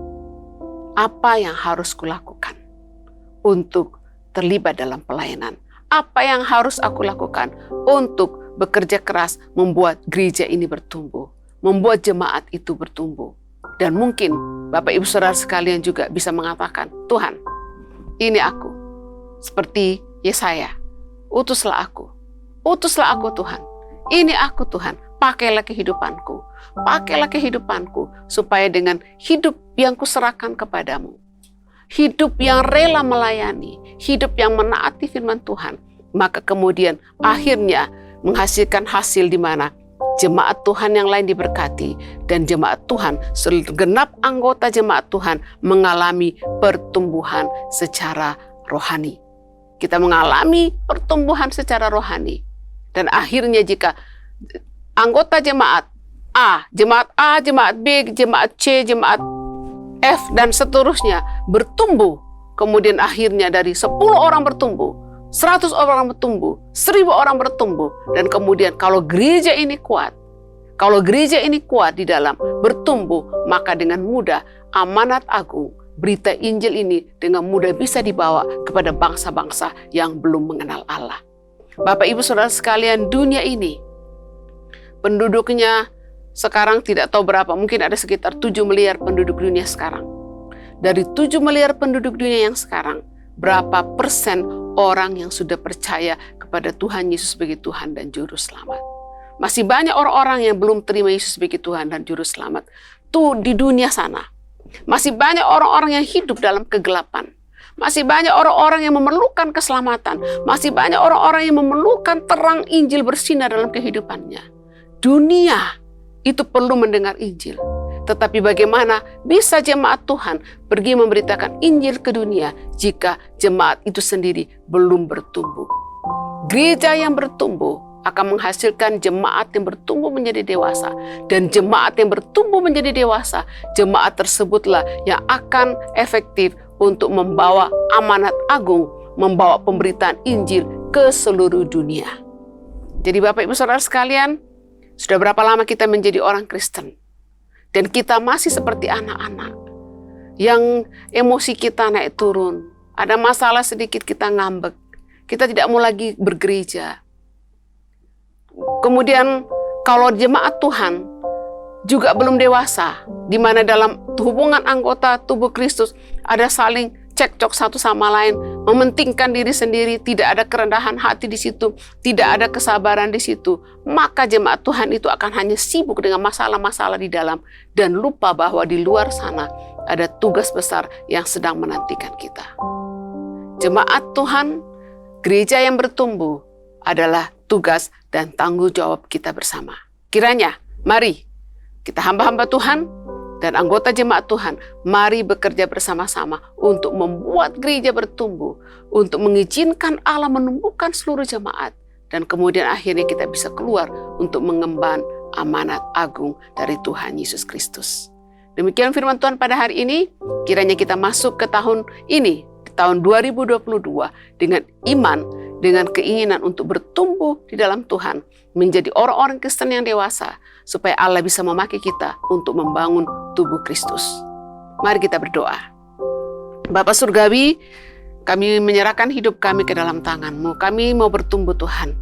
S4: Apa yang harus kulakukan untuk terlibat dalam pelayanan? Apa yang harus aku lakukan untuk bekerja keras membuat gereja ini bertumbuh, membuat jemaat itu bertumbuh. Dan mungkin Bapak Ibu Saudara sekalian juga bisa mengatakan, Tuhan, ini aku, seperti Yesaya, utuslah aku Tuhan, ini aku Tuhan, pakailah kehidupanku, supaya dengan hidup yang kuserahkan kepadamu, hidup yang rela melayani, hidup yang menaati firman Tuhan, maka kemudian akhirnya menghasilkan hasil di mana jemaat Tuhan yang lain diberkati dan jemaat Tuhan, segenap anggota jemaat Tuhan mengalami pertumbuhan secara rohani. Kita mengalami pertumbuhan secara rohani. Dan akhirnya jika anggota jemaat A, jemaat B, jemaat C, jemaat F dan seterusnya bertumbuh, kemudian akhirnya dari 10 orang bertumbuh, 100 orang bertumbuh, 1000 orang bertumbuh. Dan kemudian kalau gereja ini kuat di dalam bertumbuh, maka dengan mudah amanat agung, berita Injil ini dengan mudah bisa dibawa kepada bangsa-bangsa yang belum mengenal Allah. Bapak Ibu Saudara sekalian, dunia ini penduduknya sekarang tidak tahu berapa, mungkin ada sekitar 7 miliar penduduk dunia sekarang. Dari 7 miliar penduduk dunia yang sekarang, berapa persen orang yang sudah percaya kepada kepada Tuhan Yesus sebagai Tuhan dan Juru Selamat. Masih banyak orang-orang yang belum terima Yesus sebagai Tuhan dan Juru Selamat tuh di dunia sana. Masih banyak orang-orang yang hidup dalam kegelapan. Masih banyak orang-orang yang memerlukan keselamatan. Masih banyak orang-orang yang memerlukan terang Injil bersinar dalam kehidupannya. Dunia itu perlu mendengar Injil. Tetapi bagaimana bisa jemaat Tuhan pergi memberitakan Injil ke dunia jika jemaat itu sendiri belum bertumbuh? Gereja yang bertumbuh akan menghasilkan jemaat yang bertumbuh menjadi dewasa. Dan jemaat yang bertumbuh menjadi dewasa, jemaat tersebutlah yang akan efektif untuk membawa amanat agung, membawa pemberitaan Injil ke seluruh dunia. Jadi Bapak Ibu Saudara sekalian, sudah berapa lama kita menjadi orang Kristen? Dan kita masih seperti anak-anak yang emosi kita naik turun. Ada masalah sedikit kita ngambek. Kita tidak mau lagi bergereja. Kemudian kalau jemaat Tuhan juga belum dewasa, di mana dalam hubungan anggota tubuh Kristus ada saling cekcok satu sama lain, mementingkan diri sendiri, tidak ada kerendahan hati di situ, tidak ada kesabaran di situ, maka jemaat Tuhan itu akan hanya sibuk dengan masalah-masalah di dalam dan lupa bahwa di luar sana ada tugas besar yang sedang menantikan kita. Jemaat Tuhan, gereja yang bertumbuh adalah tugas dan tanggung jawab kita bersama. Kiranya, mari kita hamba-hamba Tuhan dan anggota jemaat Tuhan, mari bekerja bersama-sama untuk membuat gereja bertumbuh, untuk mengizinkan Allah menumbuhkan seluruh jemaat, dan kemudian akhirnya kita bisa keluar untuk mengemban amanat agung dari Tuhan Yesus Kristus. Demikian firman Tuhan pada hari ini, kiranya kita masuk ke tahun ini, tahun 2022, dengan iman, dengan keinginan untuk bertumbuh di dalam Tuhan, menjadi orang-orang Kristen yang dewasa, supaya Allah bisa memakai kita untuk membangun tubuh Kristus. Mari kita berdoa. Bapa Surgawi, kami menyerahkan hidup kami ke dalam tangan-Mu. Kami mau bertumbuh Tuhan.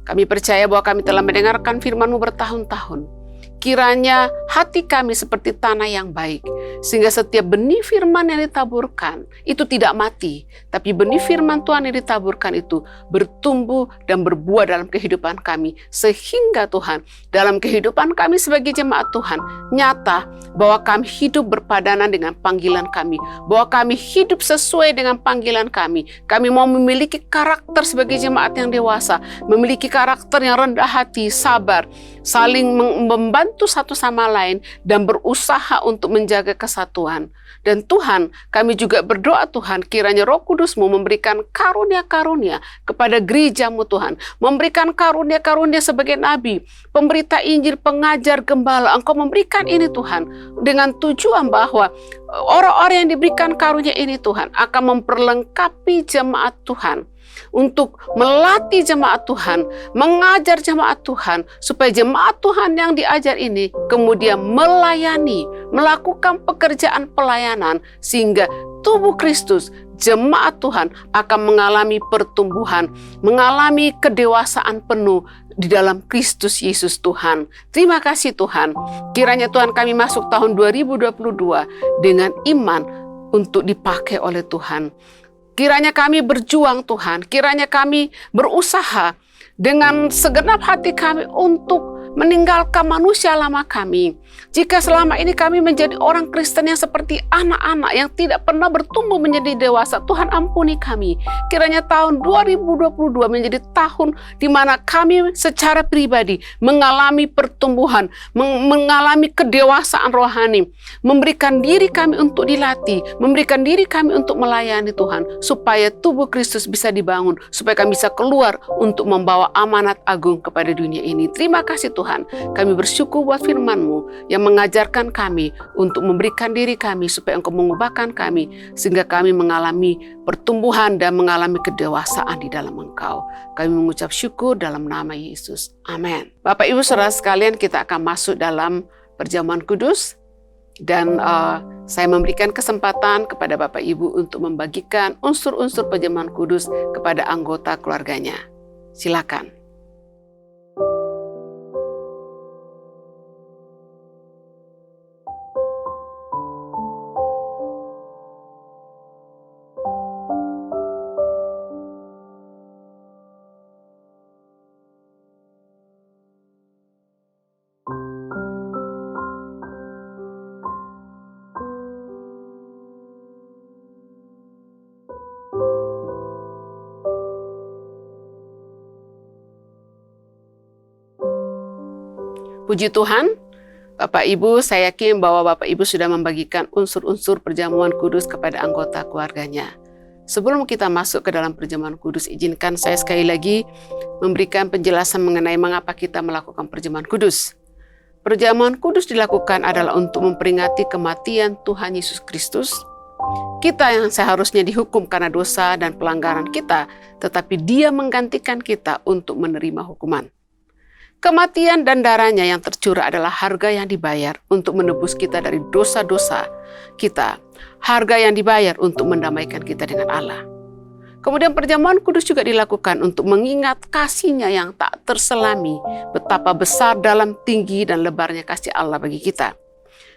S4: Kami percaya bahwa kami telah mendengarkan firman-Mu bertahun-tahun. Kiranya hati kami seperti tanah yang baik, sehingga setiap benih firman yang ditaburkan itu tidak mati, tapi benih firman Tuhan yang ditaburkan itu bertumbuh dan berbuah dalam kehidupan kami, sehingga Tuhan dalam kehidupan kami sebagai jemaat Tuhan nyata bahwa kami hidup berpadanan dengan panggilan kami, bahwa kami hidup sesuai dengan panggilan kami. Kami mau memiliki karakter sebagai jemaat yang dewasa, memiliki karakter yang rendah hati, sabar, saling membantu satu sama lain, dan berusaha untuk menjaga kesatuan. Dan Tuhan, kami juga berdoa Tuhan, kiranya Roh Kudus-Mu memberikan karunia-karunia kepada gereja-Mu Tuhan, memberikan karunia-karunia sebagai nabi, pemberita Injil, pengajar, gembala. Engkau memberikan ini Tuhan, dengan tujuan bahwa orang-orang yang diberikan karunia ini Tuhan akan memperlengkapi jemaat Tuhan, untuk melatih jemaat Tuhan, mengajar jemaat Tuhan, supaya jemaat Tuhan yang diajar ini kemudian melayani, melakukan pekerjaan pelayanan, sehingga tubuh Kristus, jemaat Tuhan akan mengalami pertumbuhan, mengalami kedewasaan penuh di dalam Kristus Yesus Tuhan. Terima kasih Tuhan. Kiranya Tuhan kami masuk tahun 2022 dengan iman untuk dipakai oleh Tuhan. Kiranya kami berjuang Tuhan, kiranya kami berusaha dengan segenap hati kami untuk meninggalkan manusia lama kami. Jika selama ini kami menjadi orang Kristen yang seperti anak-anak yang tidak pernah bertumbuh menjadi dewasa, Tuhan ampuni kami. Kiranya tahun 2022 menjadi tahun di mana kami secara pribadi mengalami pertumbuhan, mengalami kedewasaan rohani, memberikan diri kami untuk dilatih, memberikan diri kami untuk melayani Tuhan, supaya tubuh Kristus bisa dibangun, supaya kami bisa keluar untuk membawa amanat agung kepada dunia ini. Terima kasih Tuhan, kami bersyukur buat firman-Mu yang mengajarkan kami untuk memberikan diri kami supaya Engkau mengubahkan kami, sehingga kami mengalami pertumbuhan dan mengalami kedewasaan di dalam Engkau. Kami mengucap syukur dalam nama Yesus. Amin. Bapak Ibu Saudara sekalian, kita akan masuk dalam perjamuan kudus, dan saya memberikan kesempatan kepada Bapak Ibu untuk membagikan unsur-unsur perjamuan kudus kepada anggota keluarganya. Silakan. Puji Tuhan, Bapak Ibu, saya yakin bahwa Bapak Ibu sudah membagikan unsur-unsur perjamuan kudus kepada anggota keluarganya. Sebelum kita masuk ke dalam perjamuan kudus, izinkan saya sekali lagi memberikan penjelasan mengenai mengapa kita melakukan perjamuan kudus. Perjamuan kudus dilakukan adalah untuk memperingati kematian Tuhan Yesus Kristus. Kita yang seharusnya dihukum karena dosa dan pelanggaran kita, tetapi Dia menggantikan kita untuk menerima hukuman. Kematian dan darahnya yang tercurah adalah harga yang dibayar untuk menebus kita dari dosa-dosa kita. Harga yang dibayar untuk mendamaikan kita dengan Allah. Kemudian perjamuan kudus juga dilakukan untuk mengingat kasih-Nya yang tak terselami, betapa besar dalam tinggi dan lebarnya kasih Allah bagi kita.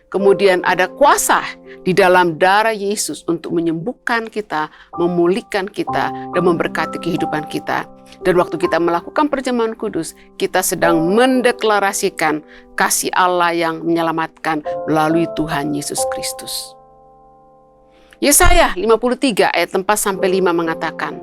S4: Kemudian ada kuasa di dalam darah Yesus untuk menyembuhkan kita, memulihkan kita, dan memberkati kehidupan kita. Dan waktu kita melakukan perjamuan kudus, kita sedang mendeklarasikan kasih Allah yang menyelamatkan melalui Tuhan Yesus Kristus. Yesaya 53 ayat 4-5 mengatakan,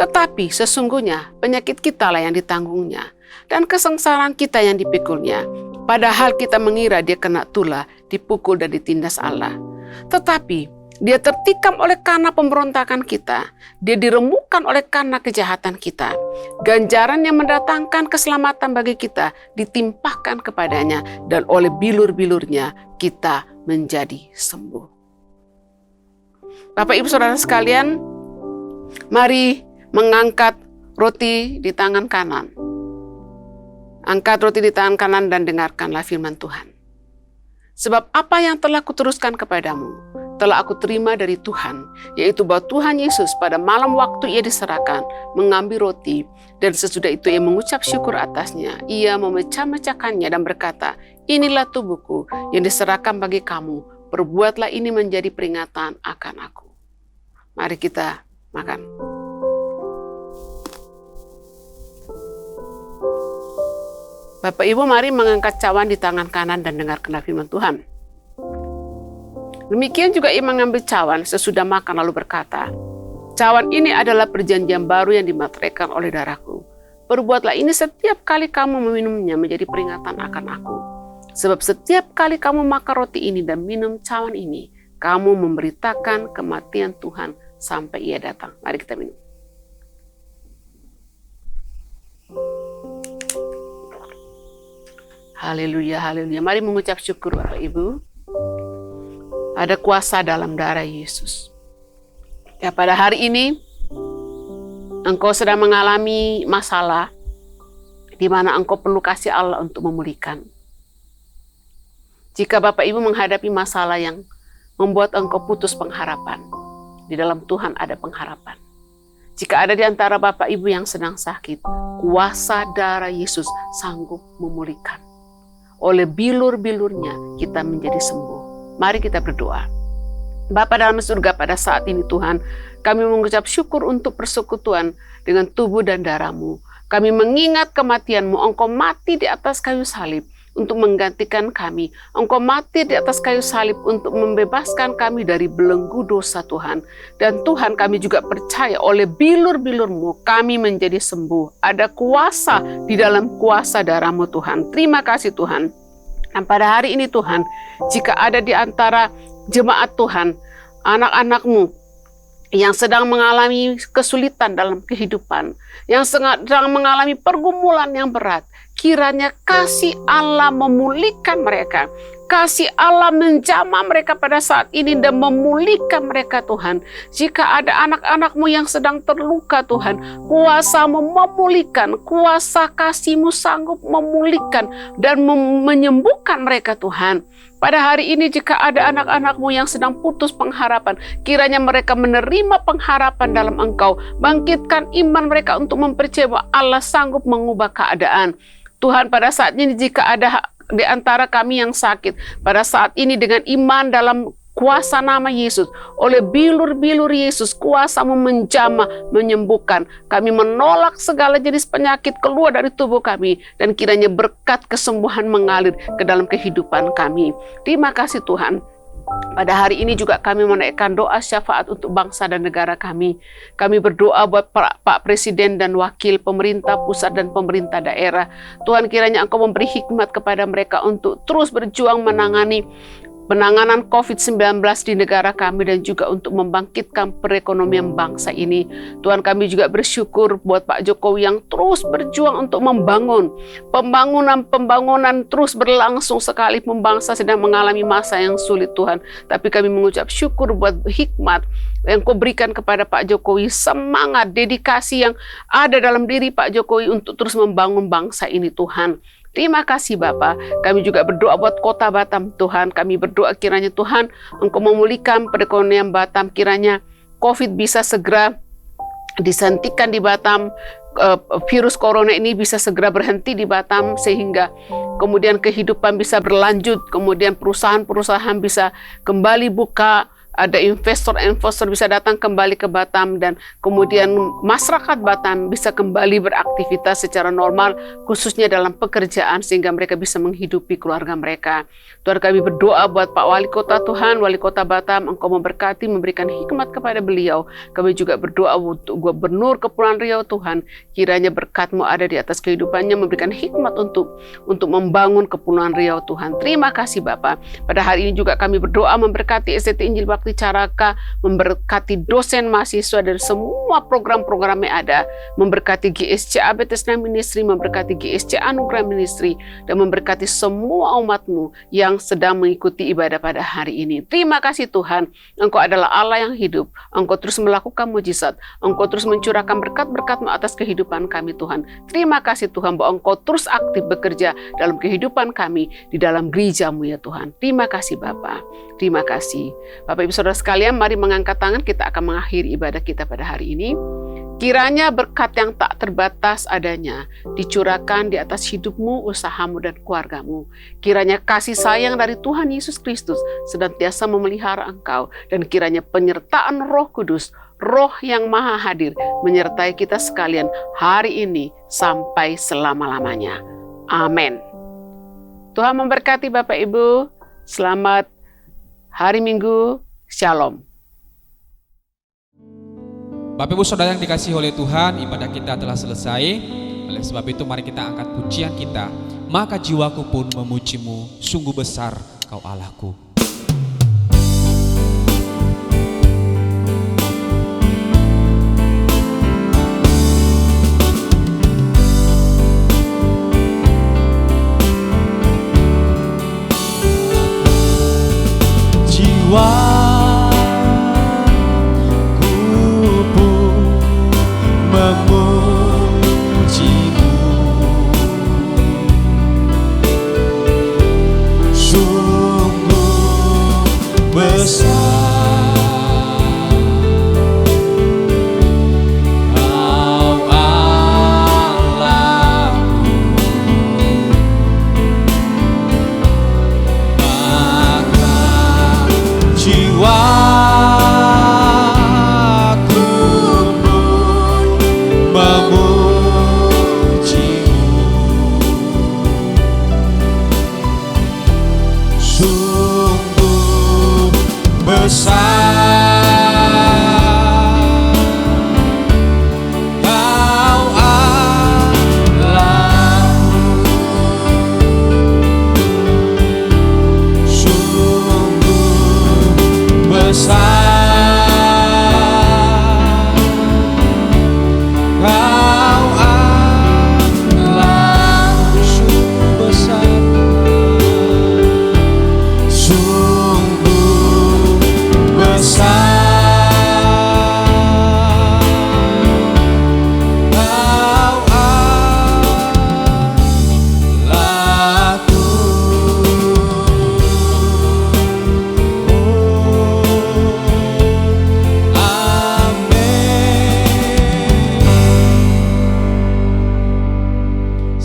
S4: tetapi sesungguhnya penyakit kita lah yang ditanggungnya, dan kesengsaraan kita yang dipikulnya. Padahal kita mengira Dia kena tulah, dipukul dan ditindas Allah. Tetapi Dia tertikam oleh karena pemberontakan kita. Dia diremukkan oleh karena kejahatan kita. Ganjaran yang mendatangkan keselamatan bagi kita ditimpahkan kepadanya, dan oleh bilur-bilurnya kita menjadi sembuh. Bapak Ibu Saudara sekalian, mari mengangkat roti di tangan kanan. Angkat roti di tangan kanan dan dengarkanlah firman Tuhan. Sebab apa yang telah kuteruskan kepadamu, telah aku terima dari Tuhan, yaitu bahwa Tuhan Yesus pada malam waktu Ia diserahkan, mengambil roti, dan sesudah itu Ia mengucap syukur atasnya. Ia memecah-mecahkannya dan berkata, inilah tubuhku yang diserahkan bagi kamu, perbuatlah ini menjadi peringatan akan aku. Mari kita makan. Bapak Ibu, mari mengangkat cawan di tangan kanan dan dengarkan firman Tuhan. Demikian juga Ia mengambil cawan sesudah makan lalu berkata, cawan ini adalah perjanjian baru yang dimateraikan oleh darahku. Perbuatlah ini setiap kali kamu meminumnya menjadi peringatan akan aku. Sebab setiap kali kamu makan roti ini dan minum cawan ini, kamu memberitakan kematian Tuhan sampai Ia datang. Mari kita minum. Haleluya, haleluya. Mari mengucap syukur Bapak Ibu. Ada kuasa dalam darah Yesus. Ya, pada hari ini engkau sedang mengalami masalah di mana engkau perlu kasih Allah untuk memulihkan. Jika Bapak Ibu menghadapi masalah yang membuat engkau putus pengharapan, di dalam Tuhan ada pengharapan. Jika ada di antara Bapak Ibu yang sedang sakit, kuasa darah Yesus sanggup memulihkan. Oleh bilur-bilurnya kita menjadi sembuh. Mari kita berdoa. Bapa dalam surga, pada saat ini Tuhan, kami mengucap syukur untuk persekutuan dengan tubuh dan darah-Mu. Kami mengingat kematian-Mu, Engkau mati di atas kayu salib untuk menggantikan kami. Engkau mati di atas kayu salib untuk membebaskan kami dari belenggu dosa Tuhan. Dan Tuhan, kami juga percaya oleh bilur-bilur-Mu kami menjadi sembuh. Ada kuasa di dalam kuasa darah-Mu Tuhan. Terima kasih Tuhan. Dan pada hari ini Tuhan, jika ada di antara jemaat Tuhan, anak-anak-Mu yang sedang mengalami kesulitan dalam kehidupan, yang sedang mengalami pergumulan yang berat, kiranya kasih Allah memulihkan mereka. Kasih Allah menjamah mereka pada saat ini dan memulihkan mereka Tuhan. Jika ada anak-anak-Mu yang sedang terluka Tuhan, kuasa-Mu memulihkan, kuasa kasih-Mu sanggup memulihkan dan menyembuhkan mereka Tuhan. Pada hari ini jika ada anak-anak-Mu yang sedang putus pengharapan, kiranya mereka menerima pengharapan dalam Engkau. Bangkitkan iman mereka untuk mempercayai bahwa Allah sanggup mengubah keadaan. Tuhan, pada saat ini jika ada di antara kami yang sakit, pada saat ini dengan iman dalam kuasa nama Yesus, oleh bilur-bilur Yesus, kuasa-Mu menjamah, menyembuhkan. Kami menolak segala jenis penyakit keluar dari tubuh kami, dan kiranya berkat kesembuhan mengalir ke dalam kehidupan kami. Terima kasih Tuhan. Pada hari ini juga kami menaikkan doa syafaat untuk bangsa dan negara kami. Kami berdoa buat Pak Presiden dan Wakil Pemerintah Pusat dan Pemerintah Daerah. Tuhan, kiranya Engkau memberi hikmat kepada mereka untuk terus berjuang menangani penanganan COVID-19 di negara kami dan juga untuk membangkitkan perekonomian bangsa ini. Tuhan, kami juga bersyukur buat Pak Jokowi yang terus berjuang untuk membangun. Pembangunan terus berlangsung sekalipun bangsa sedang mengalami masa yang sulit, Tuhan. Tapi kami mengucap syukur buat hikmat yang Kau berikan kepada Pak Jokowi, semangat, dedikasi yang ada dalam diri Pak Jokowi untuk terus membangun bangsa ini, Tuhan. Terima kasih Bapa. Kami juga berdoa buat kota Batam, Tuhan. Kami berdoa kiranya Tuhan Engkau memulihkan perekonomian Batam. Kiranya COVID bisa segera disentikan di Batam. Virus corona ini bisa segera berhenti di Batam sehingga kemudian kehidupan bisa berlanjut. Kemudian perusahaan-perusahaan bisa kembali buka. Ada investor bisa datang kembali ke Batam dan kemudian masyarakat Batam bisa kembali beraktivitas secara normal khususnya dalam pekerjaan sehingga mereka bisa menghidupi keluarga mereka. Tuhan, kami berdoa buat Pak Wali Kota, Tuhan, Wali Kota Batam, Engkau memberkati, memberikan hikmat kepada beliau. Kami juga berdoa untuk Gubernur Kepulauan Riau, Tuhan, kiranya berkat-Mu ada di atas kehidupannya, memberikan hikmat untuk membangun Kepulauan Riau, Tuhan. Terima kasih Bapa. Pada hari ini juga kami berdoa memberkati SDT Injil Bakti Caraka, memberkati dosen mahasiswa dan semua program-program yang ada, memberkati GSC Abetesna Ministry, memberkati GSC Anugerah Ministry, dan memberkati semua umat-Mu yang sedang mengikuti ibadah pada hari ini. Terima kasih Tuhan, Engkau adalah Allah yang hidup, Engkau terus melakukan mujizat, Engkau terus mencurahkan berkat-berkat-Mu atas kehidupan kami Tuhan. Terima kasih Tuhan bahwa Engkau terus aktif bekerja dalam kehidupan kami, di dalam gereja-Mu ya Tuhan. Terima kasih Bapa. Terima kasih. Bapak Ibu Saudara sekalian, mari mengangkat tangan, kita akan mengakhiri ibadah kita pada hari ini. Kiranya berkat yang tak terbatas adanya dicurahkan di atas hidupmu, usahamu, dan keluargamu. Kiranya kasih sayang dari Tuhan Yesus Kristus senantiasa memelihara engkau. Dan kiranya penyertaan Roh Kudus, Roh yang Maha Hadir, menyertai kita sekalian hari ini sampai selama-lamanya. Amin. Tuhan memberkati Bapak Ibu. Selamat hari Minggu. Shalom.
S1: Bapak Ibu Saudara yang dikasihi oleh Tuhan, ibadah kita telah selesai. Oleh sebab itu mari kita angkat pujian kita. Maka jiwaku pun memuji-Mu, sungguh besar Kau Allahku.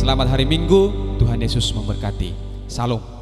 S1: Selamat hari Minggu, Tuhan Yesus memberkati. Salam.